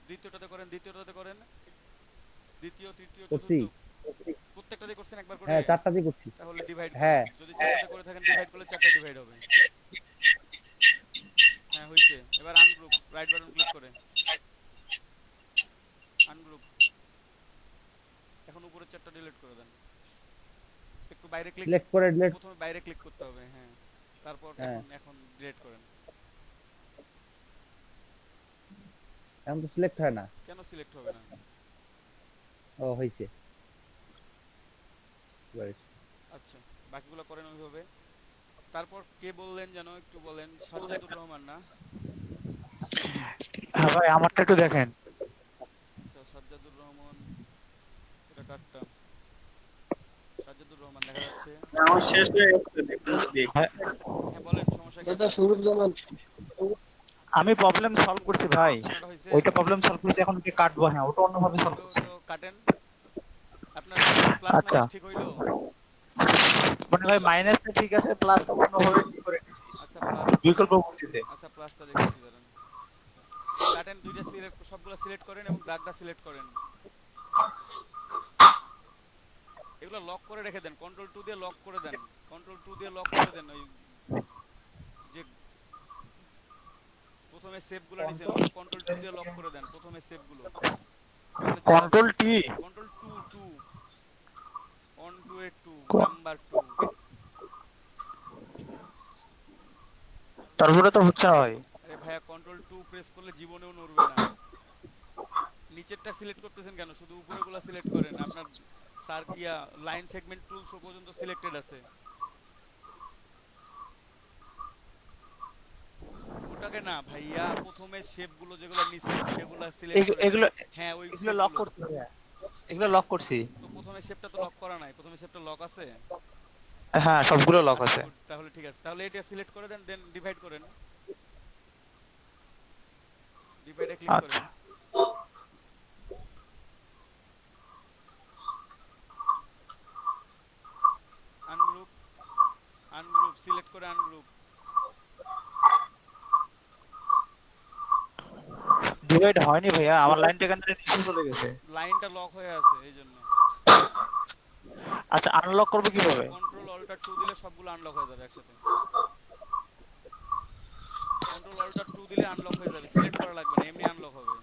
দ্বিতীয়টাতে করেন, দ্বিতীয়টাতে করেন, দ্বিতীয় তৃতীয় চতুর্থ প্রত্যেকটাতে করছেন একবার করে? হ্যাঁ চারটাতেই করছি। তাহলে ডিভাইড, হ্যাঁ যদি চারটাতে করে থাকেন ডিভাইড করলে চারটা ডিভাইড হবে। হ্যাঁ হইছে। এবার আনগ্রুপ, রাইট বাটন ক্লিক করে আনগ্রুপ, এখন উপরের চারটা ডিলিট করে দেন। একটু বাইরে ক্লিক করে ডিলিট, প্রথমে বাইরে ক্লিক করতে হবে। হ্যাঁ তারপর এখন ডিলিট করেন। এখন তো সিলেক্ট হয় না কেন? সিলেক্ট হবে না? ও হইছে। আচ্ছা বাকিগুলো করেন ওইভাবে। তারপর কে বললেন যেন, একটু বলেন। সাজ্জাদুর রহমান না? হ্যাঁ ভাই আমারটা একটু দেখেন। আচ্ছা সাজ্জাদুর রহমান, এটা কাটটা সাজ্জাদুর রহমান দেখা যাচ্ছে। আমার শেষ হয়ে গেছে, দেখুন। হ্যাঁ বলেন, সমস্যা কি? এটা শুরুর জামান আমি প্রবলেম সলভ করছি ভাই, ওইটা প্রবলেম সলভ করছি, এখন কি কাটবো? হ্যাঁ ওটা অন্যভাবে সলভ করছি। তো কাটেন, প্লাস আচ্ছা মাইনাস ঠিক হইলো? মানে ভাই মাইনাসটা ঠিক আছে, প্লাসটা অন্যভাবে ঠিক করে নিছি আচ্ছা প্লাস, বিকল্প পদ্ধতিতে। আচ্ছা প্লাসটা দেখতেছি দাঁড়ান। কাটেন, দুইটা সিলেক্ট, সবগুলো সিলেক্ট করেন এবং দাগটা সিলেক্ট করেন। এগুলো লক করে রেখে দেন, কন্ট্রোল 2 দিয়ে লক করে দেন, কন্ট্রোল 2 দিয়ে লক করে দেন। ওই যে প্রথমে সেভগুলো নিছেন কন্ট্রোল 2 দিয়ে লক করে দেন, প্রথমে সেভগুলো। Control T, control 2 on to এ 2 নাম্বার 2। তারপরে তো হচ্ছে না ভাই। আরে ভাইয়া কন্ট্রোল 2 প্রেস করলে জীবনেও নড়বে না। নিচেরটা সিলেক্ট করতেছেন কেন? শুধু উপরেরগুলো সিলেক্ট করেন। আপনার লাইন সেগমেন্ট টুল সব পর্যন্ত সিলেক্টেড আছে। ওটাকে না ভাইয়া, প্রথমে শেপগুলো যেগুলো নিছেন সেগুলো সিলেক্ট করেন। এগুলো হ্যাঁ ওই এগুলো লক করতে হবে, এগুলো লক করছি। তো প্রথমে শেপটা তো লক করা নাই, প্রথমে শেপটা লক আছে। হ্যাঁ সবগুলো লক আছে। তাহলে ঠিক আছে, তাহলে এটা সিলেক্ট করে দেন, দেন ডিভাইড করেন, ডিভাইডে ক্লিক করেন। আনগ্রুপ, আনগ্রুপ সিলেক্ট করে আনগ্রুপ। ডিভাইড হয়নি ভাইয়া, আমার লাইনটা এখান থেকে নিচে চলে গেছে। লাইনটা লক হয়ে আছে এইজন্য। আচ্ছা আনলক করব কিভাবে? কন্ট্রোল অল্টার 2 দিলে সবগুলো আনলক হয়ে যাবে একসাথে। কন্ট্রোল অল্টার 2 দিলে আনলক হয়ে যাবে, সিলেক্ট করা লাগবে না, এমনি আনলক হবে।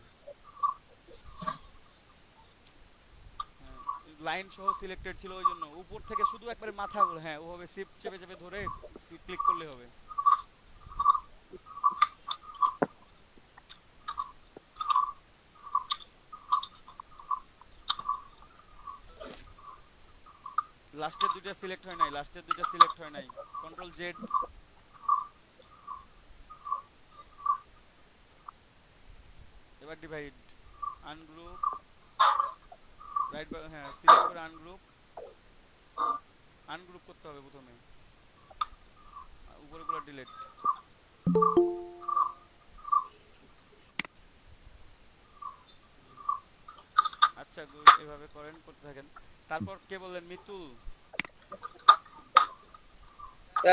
লাইন সহ সিলেক্টেড ছিল ওইজন্য। উপর থেকে শুধু একবারে মাথাগুলো, হ্যাঁ ওভাবে শিফট চেপে চেপে ধরে ক্লিক করলে হবে। লাস্টের দুইটা সিলেক্ট হয় নাই, লাস্টের দুইটা সিলেক্ট হয় নাই। কন্ট্রোল জেড, এবার ডিভাইড, আনগ্রুপ, রাইট, হ্যাঁ সিলেক্ট করে আনগ্রুপ, আনগ্রুপ করতে হবে প্রথমে, উপরেগুলো ডিলিট। আচ্ছা গুড, এভাবে করেন, করতে থাকেন। তারপর কে বললেন? মিতুল।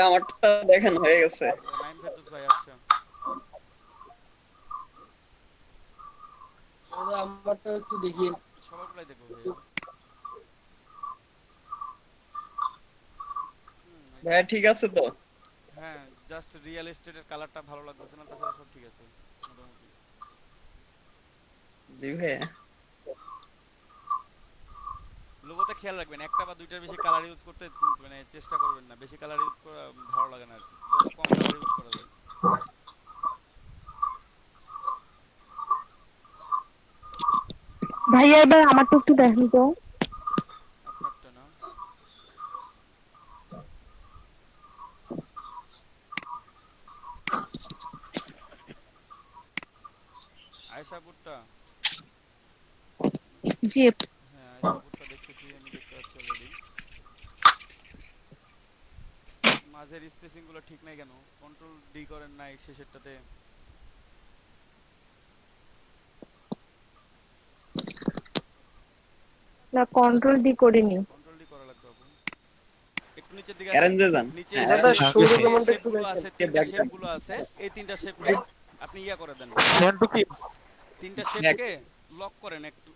আমারটা দেখেন হয়ে গেছে। নাইম ফেরদৌস ভাই, আচ্ছা আমারটা একটু দেখি। সবারগুলাই দেখবো ভাইয়া। ভাইয়া ঠিক আছে তো? হ্যাঁ জাস্ট রিয়েল এস্টেটের কালারটা ভালো লাগতেছে না, তাছাড়া সব ঠিক আছে মোটামুটি। জি ভাইয়া। লোগোতে খেয়াল রাখবেন, একটা বা দুইটার বেশি কালার ইউজ করতে মানে চেষ্টা করবেন না, বেশি কালার ইউজ করা ভালো লাগে না আর কি, যত কম কালার ইউজ করা যায়। ভাইয়া এবার আমারটা একটু দেখেন তো। আপনারটা না, আয়েশাপুরটা। জি হ্যাঁ আয়েশাপুরটা দেখতেছি, আমি দেখতে পাচ্ছি অলরেডি। মাঝের স্পেসিং গুলো ঠিক নাই কেন? কন্ট্রোল ডি করেন নাই শেষেরটাতে? না কন্ট্রোল ডি করিনি। কন্ট্রোল ডি করা লাগবে আপু। একটু নিচের দিকে অ্যারেঞ্জে যান। নিচে হ্যাঁ, এসে শুরু যে যেমনটা একটু শেপগুলো আছে, তিনটা ব্যাক দেন। শেপগুলো আছে, এই তিনটা শেপকে আপনি ইয়া করে দেন, তিনটা শেপকে লক করেন একটু।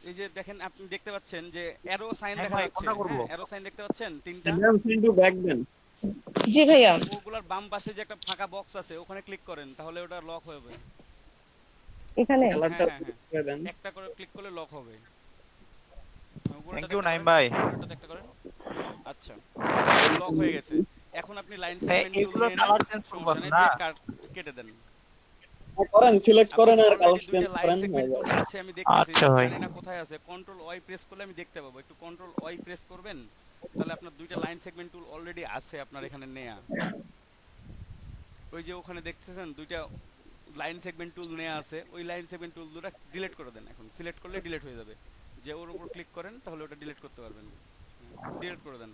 এই যে দেখেন, আপনি দেখতে পাচ্ছেন যে অ্যারো সাইন দেখা যাচ্ছে, হ্যাঁ অ্যারো সাইন দেখতে পাচ্ছেন তিনটা। Back then. জি ভাইয়া। ওগুলার বাম পাশে যে একটা ফাঁকা বক্স আছে ওখানে ক্লিক করেন, তাহলে ওটা লক হয়ে যাবে। এখানে একটা করে ক্লিক করলে লক হবে। থ্যাংক ইউ নাইম ভাই। উপরেরটাতে একটা করেন, আচ্ছা লক হয়ে গেছে। এখন আপনি লাইন সেগমেন্ট টুল এগুলো নিয়ে কালার চেঞ্জ করব না, কেটে দেন। করেন, সিলেক্ট করেন আর কালার চেঞ্জ লাইন করেন। সেগমেন্ট টুল আছে, আমি দেখতেছি, আচ্ছা ভাই। জানি না কোথায় আছে। কন্ট্রোল ওয়াই প্রেস করলে আমি দেখতে পাবো, একটু কন্ট্রোল ওয়াই প্রেস করবেন, তাহলে আপনার দুইটা লাইন সেগমেন্ট টুল অলরেডি আছে আপনার এখানে নেয়া। ওই যে ওখানে দেখতেছেন দুইটা লাইন সেগমেন্ট টুল নেয়া আছে, ওই লাইন সেগমেন্ট টুল দুটো ডিলিট করে দেন। এখন সিলেক্ট করলে ডিলিট হয়ে যাবে, যে ওর উপর ক্লিক করেন তাহলে ওটা ডিলিট করতে পারবেন, ডিলিট করে দেন।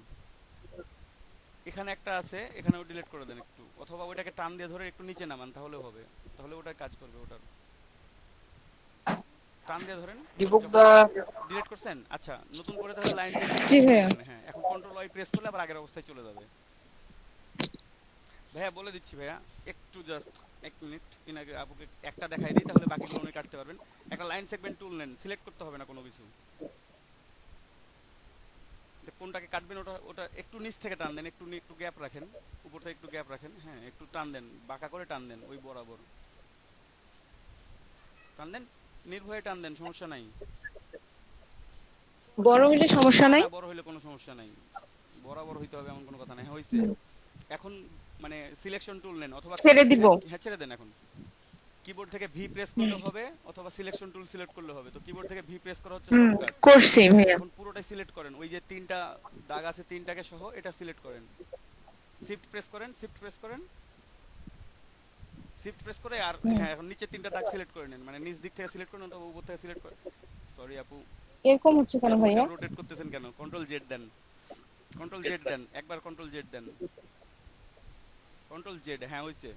এখানে একটা আছে, এখানেও ডিলিট করে দেন একটু, অথবা ওটাকে টান দিয়ে ধরে একটু নিচে নামান, তাহলেও হবে, তাহলে ওটা কাজ করবে ওটার। টান দিয়ে ধরেন দীপক যখন দা ডিলিট করছেন, আচ্ছা নতুন করে তাহলে লাইন সেগমেন্ট জি টুল ভাইয়া। করবেন। হ্যাঁ, এখন কন্ট্রোল ওয়াই প্রেস করলে আবার আগের অবস্থায় চলে যাবে। ভাইয়া বলে দিচ্ছি ভাইয়া, একটু জাস্ট 1 মিনিট ইনাকে আপুকে একটা দেখাই দিই, তাহলে বাকিগুলো উনি কাটতে পারবেন। একটা লাইন সেগমেন্ট টুল নেন, সিলেক্ট করতে হবে না কোনো কিছু, কোনটাকে কাটবেন ওটা ওটা একটু নিচ থেকে টান দেন, একটু গ্যাপ রাখেন, উপর থেকে একটু গ্যাপ রাখেন। হ্যাঁ, একটু টান দেন, বাঁকা করে টান দেন, ওই বরাবর টান দেন, নির্ভয়ে টান দেন, সমস্যা নাই। বড় হইলে সমস্যা নাই? বড় হইলে কোনো সমস্যা নাই, বরাবর হইতে হবে এমন কোনো কথা নাই। হইছে, এখন মানে সিলেকশন টুল নেন অথবা ছেড়ে দিব? হ্যাঁ ছেড়ে দেন। এখন কিবোর্ড থেকে ভি প্রেস করলে হবে অথবা সিলেকশন টুল সিলেক্ট করলে হবে। তো কিবোর্ড থেকে ভি প্রেস করা হচ্ছে শর্টকাট। করছি ভাইয়া। এখন পুরোটাই সিলেক্ট করেন, ওই যে তিনটা দাগ আছে তিনটাকে সহ এটা সিলেক্ট করেন, শিফট প্রেস করেন, শিফট প্রেস করেন, শিফট প্রেস করে আর হ্যাঁ এখন নিচে তিনটা দাগ সিলেক্ট করে নেন, মানে নিচ দিক থেকে সিলেক্ট করেন অথবা উপর থেকে সিলেক্ট করেন। সরি আপু, এরকম হচ্ছে কেন ভাইয়া? রোটেট করতেছেন কেন? কন্ট্রোল জেড দেন, কন্ট্রোল জেড দেন, একবার কন্ট্রোল জেড দেন, কন্ট্রোল জেড। হ্যাঁ হইছে,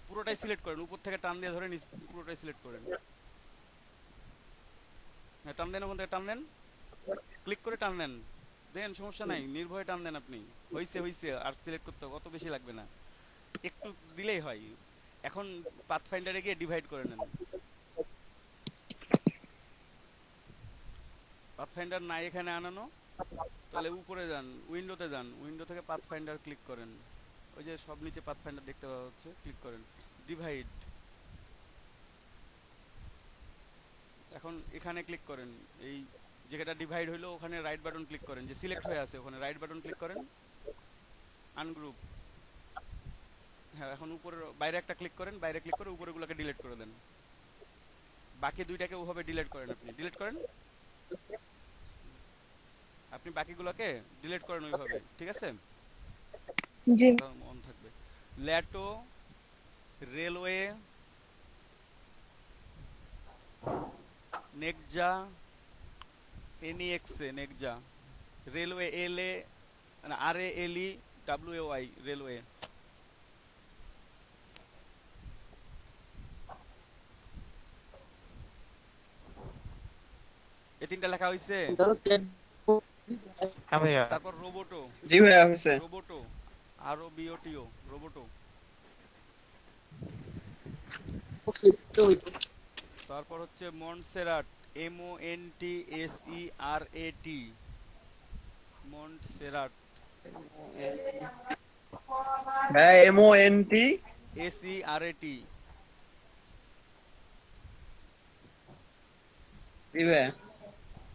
পুরোটাই সিলেক্ট করেন, উপর থেকে টান দিয়ে ধরে পুরোটাই সিলেক্ট করেন। হ্যাঁ টান দেন, ওখান থেকে টান দেন, ক্লিক করে টান দেন, দেন সমস্যা নাই, নির্ভয়ে টান দেন আপনি। হইছে হইছে, আর সিলেক্ট করতে হবে, অত বেশি লাগবে না, একটু দিলেই হয়। এখন পাথফাইন্ডারে গিয়ে ডিভাইড করে নেন। পাথফাইন্ডার নাই এখানে আনানো, তাহলে উপরে যান, উইন্ডোতে যান, উইন্ডো থেকে পাথফাইন্ডার ক্লিক করেন, ওই যে সব নিচে পাথফাইন্ডার দেখতে পাওয়া হচ্ছে, ক্লিক করেন, ডিভাইড। এখন এখানে ক্লিক করেন, এই যেটা ডিভাইড হইলো ওখানে রাইট বাটন ক্লিক করেন, যে সিলেক্ট হয়ে আছে ওখানে রাইট বাটন ক্লিক করেন, আনগ্রুপ। হ্যাঁ, এখন উপরে বাইরে একটা ক্লিক করেন, বাইরে ক্লিক করে উপরেগুলোকে ডিলিট করে দেন, বাকি দুইটাকে ওভাবে ডিলিট করেন। আপনি ডিলিট করেন, আপনি বাকিগুলোকে ডিলিট করেন ওইভাবে, ঠিক আছে? জি। অন থাকবে। Lato, Raleway, Nexa, N E X A Nexa, Raleway L A মানে R A L E W A Y Raleway. এই তিনটা লেখা হইছে। হ্যাঁ ভাইয়া। তারপর রোবোটো। জি ভাইয়া হইছে। Roboto, R O B O T O, Roboto. তারপর হচ্ছে Montserrat, M O N T S E R A T, Montserrat. ভাইয়া MONT S E R A টি। জি ভাইয়া।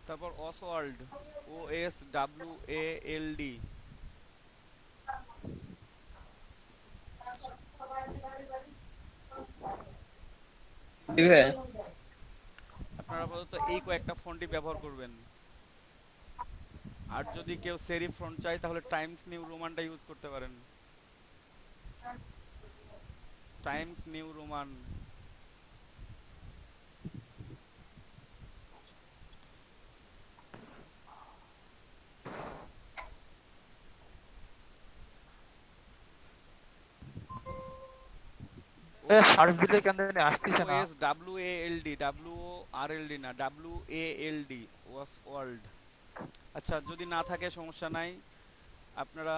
তারপর Oswald, O S W A L D. জি ভাইয়া। আপনারা আপাতত এই কয়েকটা ফন্টই ব্যবহার করবেন, আর যদি কেউ সেরিফ ফন্ট চায় তাহলে টাইমস নিউ রোমানটা ইউজ করতে পারেন। Times new Roman. সার্চ দিলে কেন জানি আসতেছে না। O S W A L D, W O R L D না, W A L D, world. আচ্ছা যদি না থাকে সমস্যা নাই, আপনারা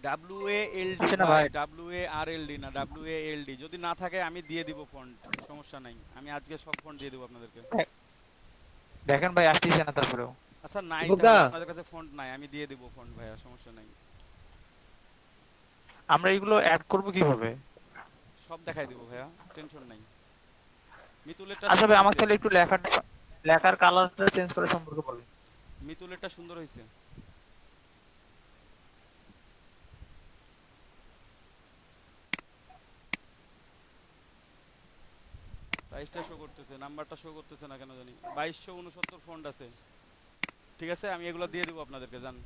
ডাব্লিউ এ এল ডি ভাই, W A R L D না, ডাব্লিউ এ এল ডি। যদি না থাকে আমি দিয়ে দিব ফন্ট, সমস্যা নাই, আমি আজকে সব ফন্ট দিয়ে দেব আপনাদেরকে। দেখেন ভাই আসতেছে না তারপরেও। আচ্ছা নাই তাহলে আপনাদের কাছে ফন্ট নাই, আমি দিয়ে দিব ফন্ট ভাইয়া, সমস্যা নাই। আমরা এগুলো অ্যাড করব কিভাবে? সব দেখাই দেব ভাইয়া, টেনশন নাই। মিতুলেরটা আচ্ছা ভাই আমাকে তাহলে একটু লেখার কালারটা চেঞ্জ করে সম্পর্কে বলেন। মিতুলেরটা সুন্দর হয়েছে। সাইজটা শো করতেছে, নাম্বারটা শো করতেছে না কেন জানি। 2269 ফন্ট আছে, ঠিক আছে? আমি এগুলো দিয়ে দেব আপনাদেরকে, জান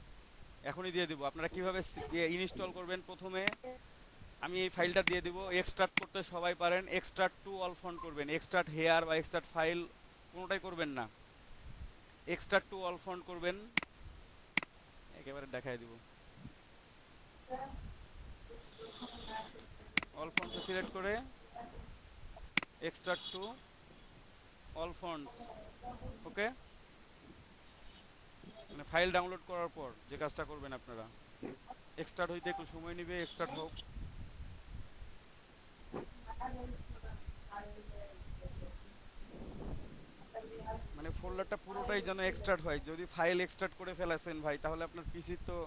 এখনই দিয়ে দেব। আপনারা কিভাবে ইনস্টল করবেন, প্রথমে আমি এই ফাইলটা দিয়ে দেব। এক্সট্রাক্ট করতে সবাই পারেন, এক্সট্রাক্ট টু অল ফন্ট করবেন, এক্সট্রাক্ট হেয়ার বা এক্সট্রাক্ট ফাইল কোনোটাই করবেন না, এক্সট্রাক্ট টু অল ফন্ট করবেন। একেবারে দেখাই দিব। অল ফন্টস সিলেক্ট করে এক্সট্রাক্ট টু অল ফন্টস, ওকে? মানে ফাইল ডাউনলোড করার পর যে কাজটা করবেন আপনারা, এক্সট্রাক্ট হইতে একটু সময় নেবে, এক্সট্রাক্ট হোক। মানে ফোল্ডারটা পুরোটাই যেন এক্সট্রাক্ট হয়। যদি ফাইল এক্সট্রাক্ট করে ফেলেছেন ভাই, তাহলে আপনার পিসি তো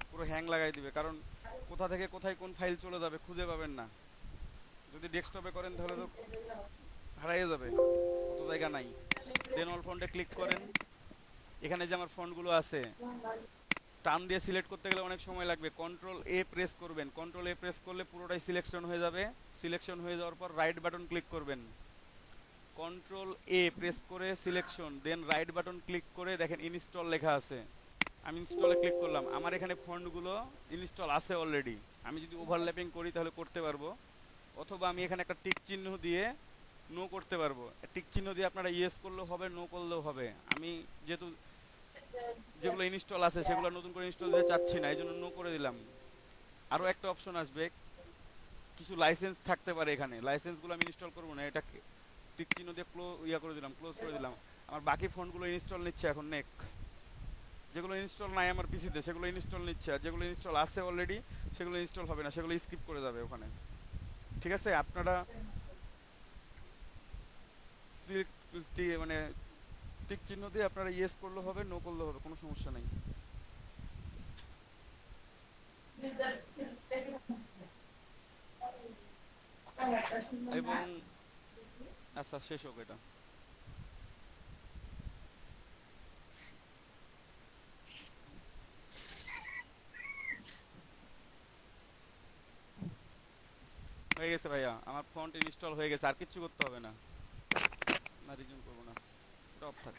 পুরো হ্যাং লাগাই দিবে, কারণ কোথা থেকে কোথায় কোন ফাইল চলে যাবে খুঁজে পাবেন না। যদি ডেস্কটপে করেন তাহলে তো হারাইয়ে যাবে, অত জায়গা নাই। দেন অল ফন্টে ক্লিক করেন। এখানে যে আমার ফন্টগুলো আছে, টান দিয়ে সিলেক্ট করতে গেলে অনেক সময় লাগবে। কন্ট্রোল এ প্রেস করবেন, কন্ট্রোল এ প্রেস করলে পুরোটাই সিলেকশন হয়ে যাবে। সিলেকশন হয়ে যাওয়ার পর রাইট বাটন ক্লিক করবেন, কন্ট্রোল এ প্রেস করে সিলেকশন, দেন রাইট বাটন ক্লিক করে দেখেন ইনস্টল লেখা আছে। আমি ইনস্টলে ক্লিক করলাম, আমার এখানে ফন্টগুলো ইনস্টল আছে অলরেডি। আমি যদি ওভারল্যাপিং করি তাহলে করতে পারবো, অথবা আমি এখানে একটা টিক চিহ্ন দিয়ে নো করতে পারবো। টিক চিহ্ন দিয়ে আপনারা ইয়েস করলেও হবে, নো করলেও হবে। আমি যেহেতু যেগুলো ইনস্টল আছে সেগুলো নতুন করে ইনস্টল দিতে চাচ্ছি না, এই জন্য নো করে দিলাম। আরও একটা অপশন আসবে, কিছু লাইসেন্স থাকতে পারে এখানে, লাইসেন্সগুলো আমি ইনস্টল করবো না, এটা টিক চিহ্ন দিয়ে ক্লোজ করে দিলাম। আমার বাকি ফোনগুলো ইনস্টল নিচ্ছে এখন। নেক যেগুলো ইনস্টল নাই আমার পিসিতে সেগুলো ইনস্টল নিচ্ছে, আর যেগুলো ইনস্টল আছে অলরেডি সেগুলো ইনস্টল হবে না, সেগুলো স্কিপ করে যাবে ওখানে। ঠিক আছে, আপনারা মানে টিক চিহ্ন দিয়ে আপনারা ইয়েস করলে হবে, নো করলে হবে, কোনো সমস্যা নেই। এবং আচ্ছা, শেষ হোক এটা। হয়ে গেছে ভাইয়া, আমার ফন্ট ইনস্টল হয়ে গেছে, আর কিচ্ছু করতে হবে না। না, রিজন করবো না, এটা অফ থাক।